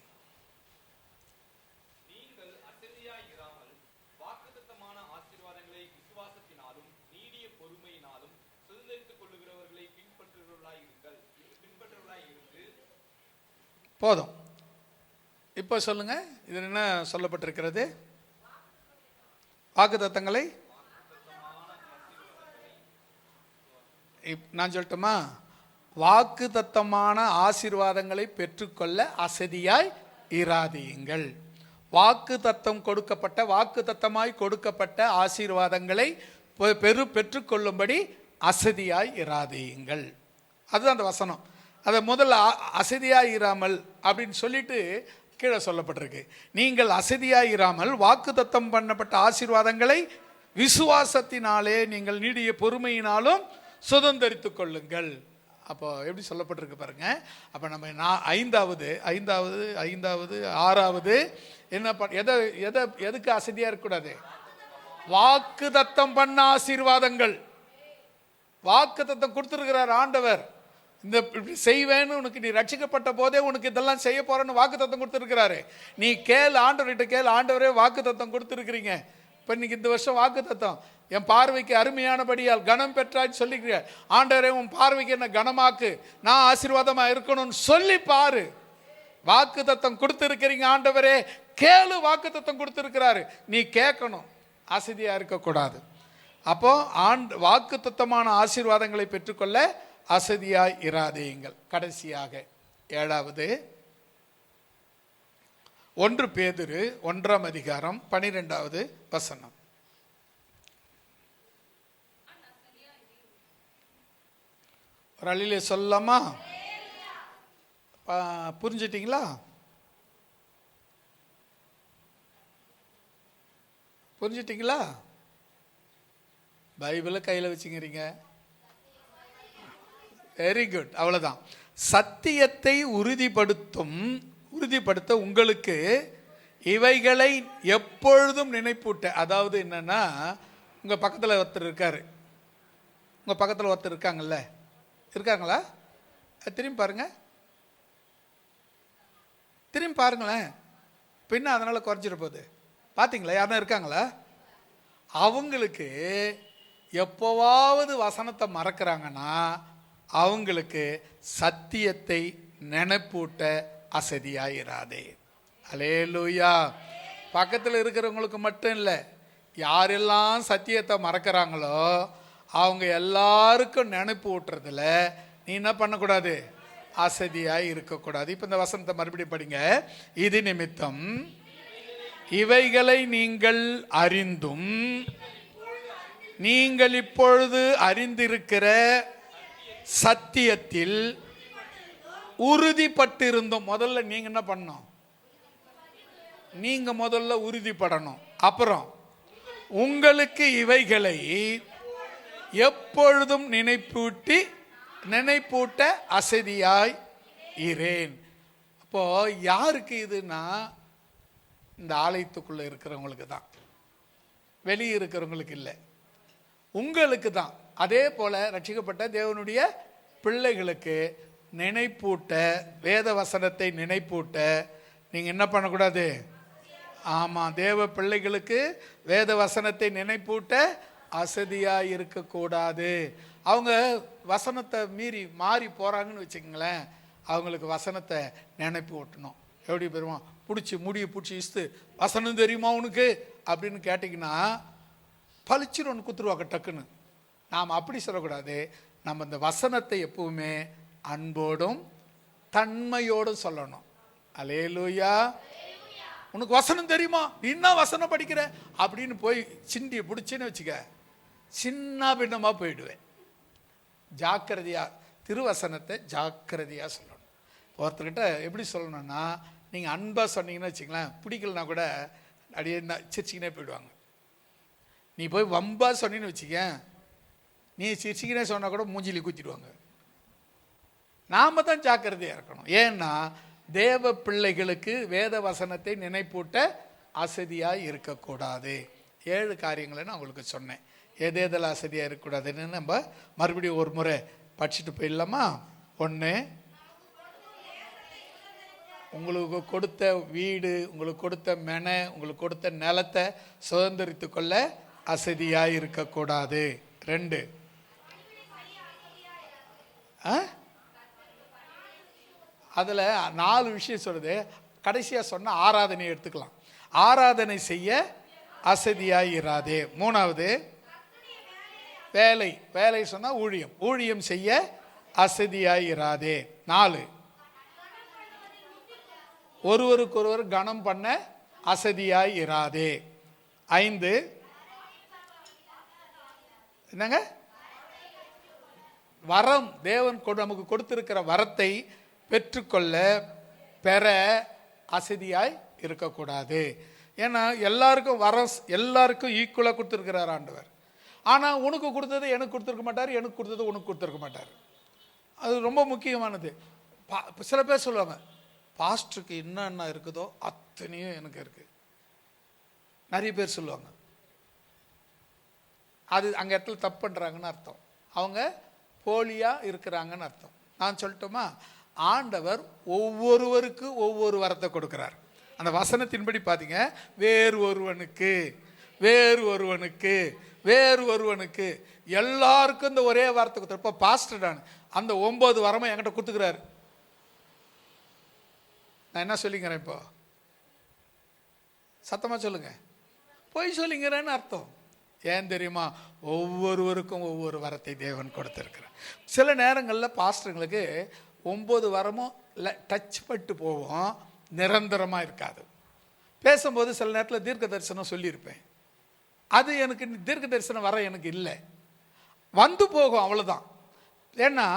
Speaker 1: போதும். இப்போ சொல்லுங்க, இது என்ன சொல்லப்பட்டிருக்கிறது? வாக்குத்தத்தங்களை நான் சொல்லட்டுமா? வாக்குத்தத்தமான ஆசீர்வாதங்களை பெற்றுக்கொள்ள அசதியாய் இராதீங்கள். வாக்குத்தத்தம் கொடுக்கப்பட்ட, வாக்குத்தத்தமாய் கொடுக்கப்பட்ட ஆசீர்வாதங்களை பெற்றுக்கொள்ளும்படி அசதியாய் இராதீங்கள். அதுதான் அந்த வசனம். அதை முதல்ல அசதியாய் இராமல் அப்படின்னு சொல்லிட்டு கீழே சொல்லப்பட்டிருக்கு. நீங்கள் அசதியாய் இராமல் வாக்குத்தத்தம் பண்ணப்பட்ட ஆசீர்வாதங்களை விசுவாசத்தினாலே நீங்கள் நீடிய பொறுமையினாலும் சுதந்தரித்துக் கொள்ளுங்கள். அப்போ எப்படி சொல்லப்பட்டிருக்கு பாருங்க. அப்போ நம்ம ஐந்தாவது ஆறாவது என்ன எதுக்கு அசதியா இருக்கக்கூடாது? வாக்குத்தத்தம் பண்ண ஆசீர்வாதங்கள். வாக்குத்தத்தம் கொடுத்துருக்கிறார் ஆண்டவர். இந்த செய்வேன்னு உனக்கு, நீ ரட்சிக்கப்பட்ட போதே உனக்கு இதெல்லாம் செய்ய போறேன்னு வாக்குத்தத்தம் கொடுத்துருக்கிறாரு. நீ கேள், ஆண்டவர்கிட்ட கேள். ஆண்டவரே வாக்குத்தத்தம் கொடுத்துருக்கிறீங்க. இப்போ இன்னைக்கு இந்த வருஷம் வாக்குத்தத்தம், என் பார்வைக்கு அருமையானபடியால் கனம் பெற்றான்னு சொல்லிக்கிறேன். ஆண்டவரே உன் பார்வைக்கு என்ன கனமாக்கு, நான் ஆசீர்வாதமா இருக்கணும்னு சொல்லி பாரு. வாக்குத்தத்தம் கொடுத்துருக்கிறீங்க ஆண்டவரே, கேளு. வாக்குத்தத்தம் கொடுத்துருக்கிறாரு, நீ கேட்கணும், அசதியா இருக்கக்கூடாது. அப்போ வாக்குத்தத்தமான ஆசீர்வாதங்களை பெற்றுக்கொள்ள அசதியாய் இராதேயுங்கள். கடைசியாக 7வது 1 பேதுரு 1ஆம் அதிகாரம் 12வது வசனம். ஒரு அழிலே சொல்லலாமா? புரிஞ்சிட்டீங்களா? புரிஞ்சிட்டீங்களா? பைபிளை கையில் வச்சுக்கிறீங்க. Very good. அவ்வளோதான். சத்தியத்தை உறுதிப்படுத்த உங்களுக்கு இவைகளை எப்பொழுதும் நினைப்பூட்ட. அதாவது என்னன்னா, உங்கள் பக்கத்தில் ஒருத்தர் இருக்காரு, உங்கள் பக்கத்தில் ஒருத்தர் இருக்காங்கல்ல, இருக்காங்களா? திரும்பி பாருங்க, திரும்பி பாருங்களேன். பின்ன அதனால குறைஞ்சிட போகுது. பார்த்தீங்களா? யாருன்னா இருக்காங்களா? அவங்களுக்கு எப்போவாவது வசனத்தை மறக்கிறாங்கன்னா அவங்களுக்கு சத்தியத்தை நினைப்பூட்ட அசதியாயிராதே. அல்லேலூயா. பக்கத்தில் இருக்கிறவங்களுக்கு மட்டும் இல்லை, யாரெல்லாம் சத்தியத்தை மறக்கிறாங்களோ அவங்க எல்லாருக்கும் நினைப்பு ஊட்டுறதுல நீ என்ன பண்ணக்கூடாது? அசதியாய் இருக்கக்கூடாது. இப்போ இந்த வசனத்தை மறுபடியும் படிங்க. இது நிமித்தம் இவைகளை நீங்கள் அறிந்தும் நீங்கள் இப்பொழுது அறிந்திருக்கிற சத்தியத்தில் உறுதிப்பட்டிருந்தோம். முதல்ல நீங்க என்ன பண்ணணும்? நீங்க முதல்ல உறுதிப்படணும். அப்புறம் உங்களுக்கு இவைகளை எப்பொழுதும் நினைப்பூட்ட அசதியாய் இரேன். அப்போ யாருக்கு இதுனா, இந்த ஆலயத்துக்குள்ள இருக்கிறவங்களுக்கு தான், வெளியே இருக்கிறவங்களுக்கு இல்லை, உங்களுக்கு தான். அதே போல ரட்சிக்கப்பட்ட தேவனுடைய பிள்ளைகளுக்கு நினைப்பூட்ட, வேத வசனத்தை நினைப்பூட்ட நீங்க என்ன பண்ணக்கூடாது? ஆமா, தேவ பிள்ளைகளுக்கு வேத வசனத்தை நினைப்பூட்ட அசதியா இருக்கக்கூடாது. அவங்க வசனத்தை மாறி போறாங்கன்னு வச்சுக்கங்களேன், அவங்களுக்கு வசனத்தை நினைப்பு ஊட்டணும். எப்படி பெறுவோம்? முடியை பிடிச்சி இஸ்து, வசனம் தெரியுமா உனக்கு அப்படின்னு கேட்டிங்கன்னா பளிச்சுன்னு ஒன்று குத்துருவாங்க டக்குன்னு. நாம் அப்படி சொல்லக்கூடாது. நம்ம இந்த வசனத்தை எப்பவுமே அன்போடும் தன்மையோடும் சொல்லணும். அல்லேலூயா. உனக்கு வசனம் தெரியுமா, என்ன வசனம் படிக்கிற அப்படின்னு போய் சிண்டியை பிடிச்சின்னு வச்சுக்க, சின்ன பின்னமா போயிடுவேன். ஜாக்கிரதையா திருவசனத்தை ஜாக்கிரதையா சொல்லணும். ஒருத்தர்கிட்ட எப்படி சொல்லணும்னா, நீங்கள் அன்பாக சொன்னீங்கன்னு வச்சுங்களேன், பிடிக்கலனா கூட அப்படியே சிரிச்சிக்கினே போயிடுவாங்க. நீ போய் வம்பா சொன்னீன்னு வச்சுக்க, நீ சிரிச்சிக்கினே சொன்னால் கூட மூஞ்சிலி குத்திடுவாங்க. நாம தான் ஜாக்கிரதையாக இருக்கணும். ஏன்னா தேவ பிள்ளைகளுக்கு வேத வசனத்தை நினைப்பூட்ட அசதியாக இருக்கக்கூடாது. 7 காரியங்களை நான் உங்களுக்கு சொன்னேன். எதில் அசதியாக இருக்கக்கூடாதுன்னு நம்ம மறுபடியும் ஒரு முறை படிச்சுட்டு போயிடலாமா? 1, உங்களுக்கு கொடுத்த வீடு, உங்களுக்கு கொடுத்த மெனை, உங்களுக்கு கொடுத்த நிலத்தை சுதந்திரித்து கொள்ள அசதியாக இருக்கக்கூடாது. 2, அதில் 4 விஷயம் சொல்லுது. கடைசியாக சொன்ன ஆராதனை எடுத்துக்கலாம். ஆராதனை செய்ய அசதியாய் இராதே. 3வது வேலை, வேலை சொன்னால் ஊழியம், ஊழியம் செய்ய அசதியாய் இராதே. 4 ஒருவருக்கொருவர் கனம் பண்ண அசதியாய் இராதே. 5 என்னங்க, வரம், தேவன் நமக்கு கொடுத்திருக்கிற வரத்தை பெற்றுக்கொள்ள பெற அசதியாய் இருக்கக்கூடாது. ஏன்னா எல்லாருக்கும் வரம், எல்லாருக்கும் ஈக்குவலாக கொடுத்துருக்கிறார் ஆண்டவர். ஆனால் உனக்கு கொடுத்தது எனக்கு கொடுத்துருக்க மாட்டார், எனக்கு கொடுத்தது உனக்கு கொடுத்துருக்க மாட்டார். அது ரொம்ப முக்கியமானது. சில பேர் சொல்லுவாங்க, பாஸ்டருக்கு என்ன இருக்குதோ அத்தனையும் எனக்கு இருக்குது. நிறைய பேர் சொல்லுவாங்க. அது அங்கே இடத்துல தப்பு பண்ணுறாங்கன்னு அர்த்தம், அவங்க போலியாக இருக்கிறாங்கன்னு அர்த்தம். நான் சொல்லட்டுமா, ஆண்டவர் ஒவ்வொருவருக்கு ஒவ்வொரு வரத்தை கொடுக்குறார். அந்த வசனத்தின்படி பார்த்தீங்க, வேறு ஒருவனுக்கு, வேறு ஒருவனுக்கு, வேறு ஒருவனுக்கு, எல்லாருக்கும் இந்த ஒரே வார்த்தை கொடுத்தார். இப்போ பாஸ்டர் நான் அந்த 9 வரமும் என்கிட்ட கொடுத்துக்கிறாரு. நான் என்ன சொல்லிங்கிறேன்? இப்போ சத்தமாக சொல்லுங்க, போய் சொல்லிங்கிறேன்னு அர்த்தம். ஏன் தெரியுமா? ஒவ்வொருவருக்கும் ஒவ்வொரு வரத்தை தேவன் கொடுத்துருக்கிறார். சில நேரங்களில் பாஸ்டருங்களுக்கு 9 வரமும் டச் பட்டு போவோம், நிரந்தரமாக இருக்காது. பேசும்போது சில நேரத்தில் தீர்க்க தரிசனம் சொல்லியிருப்பேன். அது எனக்கு தீர்க்க தரிசனம் வர எனக்கு இல்லை, வந்து போகும், அவ்வளோதான். ஏன்னா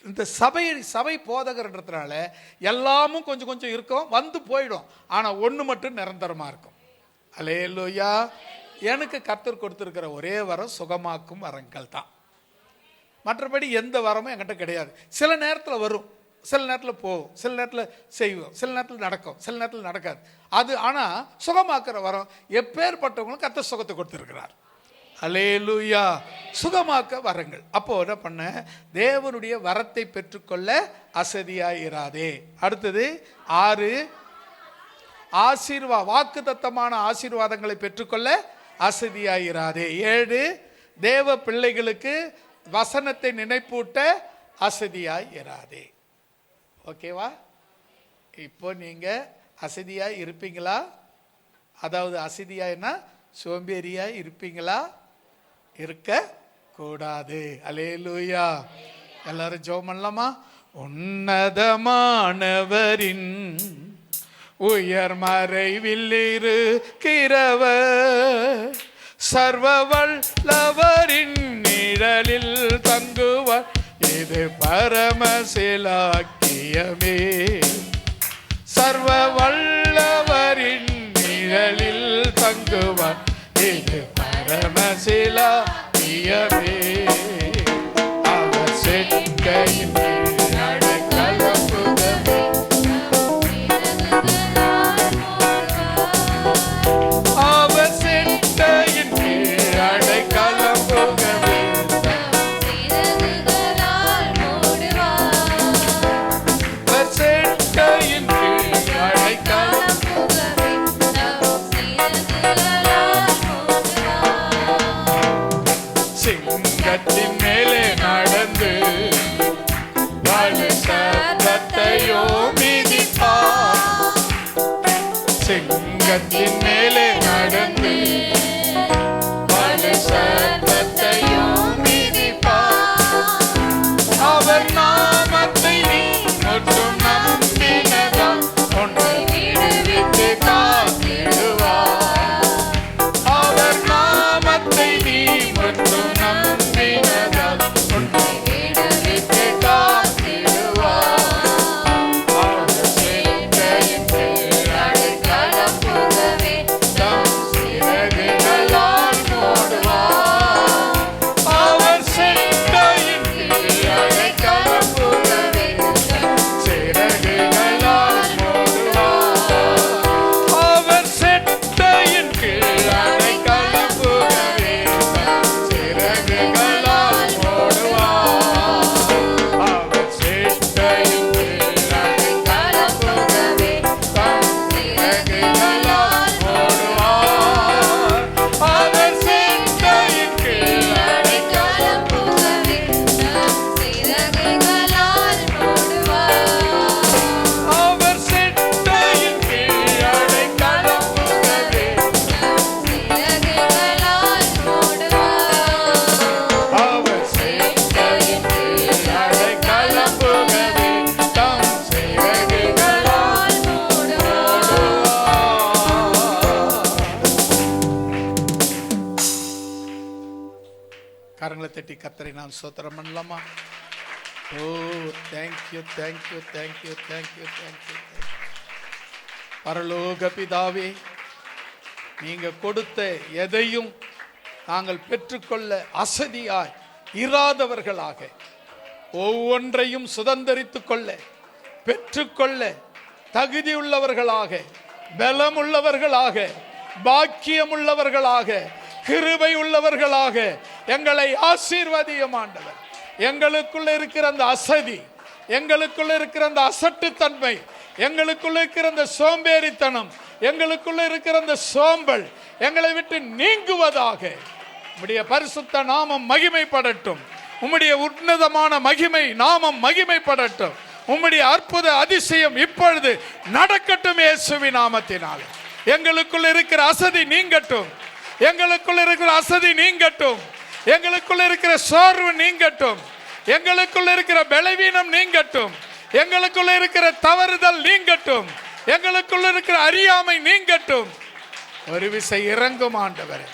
Speaker 1: இந்த சபை போதகர்ன்றதுனால எல்லாமும் கொஞ்சம் கொஞ்சம் இருக்கும், வந்து போயிடும். ஆனால் ஒன்று மட்டும் நிரந்தரமாக இருக்கும். அல்லேலூயா. எனக்கு கர்த்தர் கொடுத்துருக்கிற ஒரே வரம் சுகமாக்கும் வரங்கள் தான். மற்றபடி எந்த வரமும் என்கிட்ட கிடையாது. சில நேரத்தில் வரும், சில நேரத்தில் போகும், சில நேரத்தில் செய்வோம், சில நேரத்தில் நடக்கும், சில நேரத்தில் நடக்காது. அது ஆனால் சுகமாக்குற வரம் எப்பேற்பட்டவங்களும் கர்த்தர் சுகத்தை கொடுத்துருக்கிறார். அல்லேலூயா. சுகமாக்க வரங்கள். அப்போ என்ன பண்ண, தேவனுடைய வரத்தை பெற்றுக்கொள்ள அசதியாயிராதே. அடுத்தது 6 வாக்குத்தத்தமான ஆசீர்வாதங்களை பெற்றுக்கொள்ள அசதியாயிராதே. 7 தேவ பிள்ளைகளுக்கு வசனத்தை நினைப்பூட்ட அசதியாய் இராதே. ஓகேவா? இப்போ நீங்க அசதியாய் இருப்பீங்களா? அதாவது அசதியாய்னா சோம்பேறியாய் இருப்பீங்களா? இருக்க கூடாது. அல்லேலூயா. எல்லாரும் ஜெபம் பண்ணலாமா? உன்னதமானவரின் உயர் மறைவில் இருக்கிறவர், சர்வ வல்லவரின் நிழலில் தங்குவார், இது பரமசிலாக்கியமே. சர்வ வல்லவரின் நிழலில் தங்குவார், இது பரமசிலாக்கியமே. அவர் செட்கையின் தட்டி கர்த்தரை நாம் ஸ்தோத்திரம் பண்ணலாமா? Oh thank you thank you thank you thank you thank you. பரலோக பிதாவே, நீங்க கொடுத்த எதையும் நாங்கள் பெற்றுக்கொள்ள அசதியாய் இராதவர்களாக, ஒவ்வொன்றையும் சுதந்தரித்துக் கொள்ள பெற்றுக்கொள்ள தகுதியுள்ளவர்களாக, பலமுள்ளவர்களாக, பாக்கியமுள்ளவர்களாக, கிருபை உள்ளவர்களாக எங்களை ஆசீர்வதியும் ஆண்டவர். எங்களுக்குள்ள இருக்கிற அந்த அசதி, எங்களுக்குள்ள இருக்கிற அந்த அசட்டுத்தன்மை, எங்களுக்குள்ள இருக்கிற அந்த சோம்பேறித்தனம், எங்களுக்குள்ள இருக்கிற அந்த சோம்பல் எங்களை விட்டு நீங்குவதாக. உம்முடைய பரிசுத்த நாமம் மகிமைப்படட்டும். உம்முடைய உன்னதமான மகிமை நாமம் மகிமைப்படட்டும். உம்முடைய அற்புத அதிசயம் இப்பொழுது நடக்கட்டும் இயேசுவின் நாமத்தினாலே. எங்களுக்குள்ள இருக்கிற அசதி நீங்கட்டும், எங்களுக்குள்ள இருக்கிற அசதி நீங்கட்டும், எங்களுக்குள்ள இருக்கிற சோர்வு நீங்கட்டும், எங்களுக்குள்ள இருக்கிற பலவீனம் நீங்கட்டும், எங்களுக்குள்ள இருக்கிற தவறுதல் நீங்கட்டும், எங்களுக்குள்ள இருக்கிற அறியாமை நீங்கட்டும். ஒரு விசை இறங்கும் ஆண்டவரே,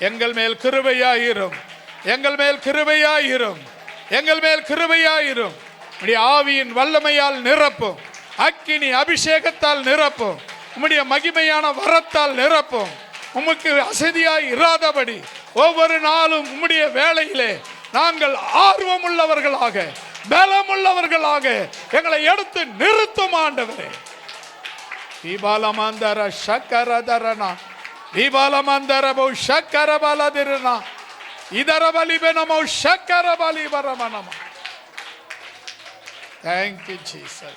Speaker 1: எங்கள் மேல் கிருபையாயிரும், எங்கள் மேல் கிருபையாயிரும், எங்கள் மேல் கிருபையாயிரும். உம்முடைய ஆவியின் வல்லமையால் நிரப்பும், அக்கினி அபிஷேகத்தால் நிரப்பும், உம்முடைய மகிமையான வரத்தால் நிரப்பும். உமக்கு அசதியாய் இராதபடி ஒவ்வொரு நாளும் உம்முடைய வேளையிலே நாங்கள் ஆர்வம் உள்ளவர்களாக, பலமுள்ளவர்களாக எங்களை எடுத்து நிறுத்தும் ஆண்டவரே. தீபாலமந்தர சக்கரதரனா, தீபாலமந்தரபோ சக்கரபலதிரனா, இதரபலிபனமோ சக்கரபலிபரமனமா. Thank you Jesus.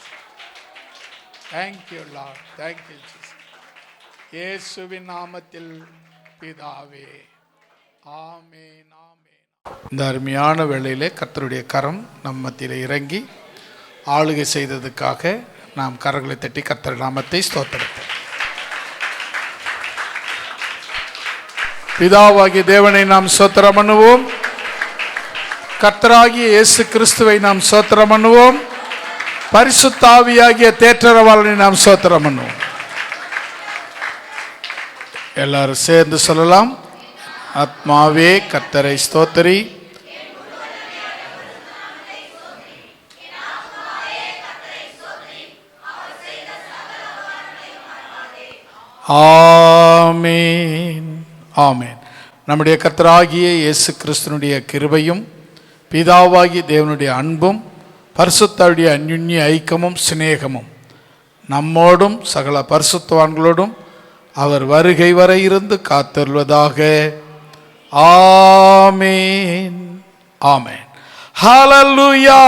Speaker 1: Thank you Lord. Thank you Jesus. இயேசுவின் நாமத்தில் பிதாவே, ஆமென் ஆமென். இந்த அருமையான வேளையிலே கர்த்தருடைய கரம் நம் மத்தியிலே இறங்கி ஆளுகை செய்ததுக்காக நாம் கரங்களை தட்டி கர்த்தர் நாமத்தை ஸ்தோத்திரிப்போம். பிதாவாகிய தேவனை நாம் ஸ்தோத்திரம் பண்ணுவோம். கர்த்தராகிய இயேசு கிறிஸ்துவை நாம் ஸ்தோத்திரம் பண்ணுவோம். பரிசுத்த ஆவியாகிய தேற்றரவாளனை நாம் ஸ்தோத்திரம் பண்ணுவோம். எல்லாரும் சேர்ந்து சொல்லலாம். ஆத்மாவே கர்த்தரை ஸ்தோத்திரி, ஆமென் ஆமென். நம்முடைய கர்த்தராகிய இயேசு கிறிஸ்துனுடைய கிருபையும் பிதாவாகிய தேவனுடைய அன்பும் பரிசுத்தருடைய அந்யுன்ய ஐக்கியமும் சிநேகமும் நம்மோடும் சகல பரிசுத்தவான்களோடும் அவர் வருகை வரை இருந்து காத்தருள்வதாக. ஆமென் ஆமென். ஹல்லேலூயா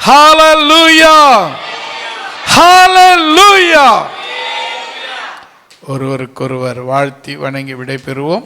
Speaker 1: ஹல்லேலூயா ஹல்லேலூயா. ஒருவருக்கொருவர் வாழ்த்தி வணங்கி விடைபெறுவோம்.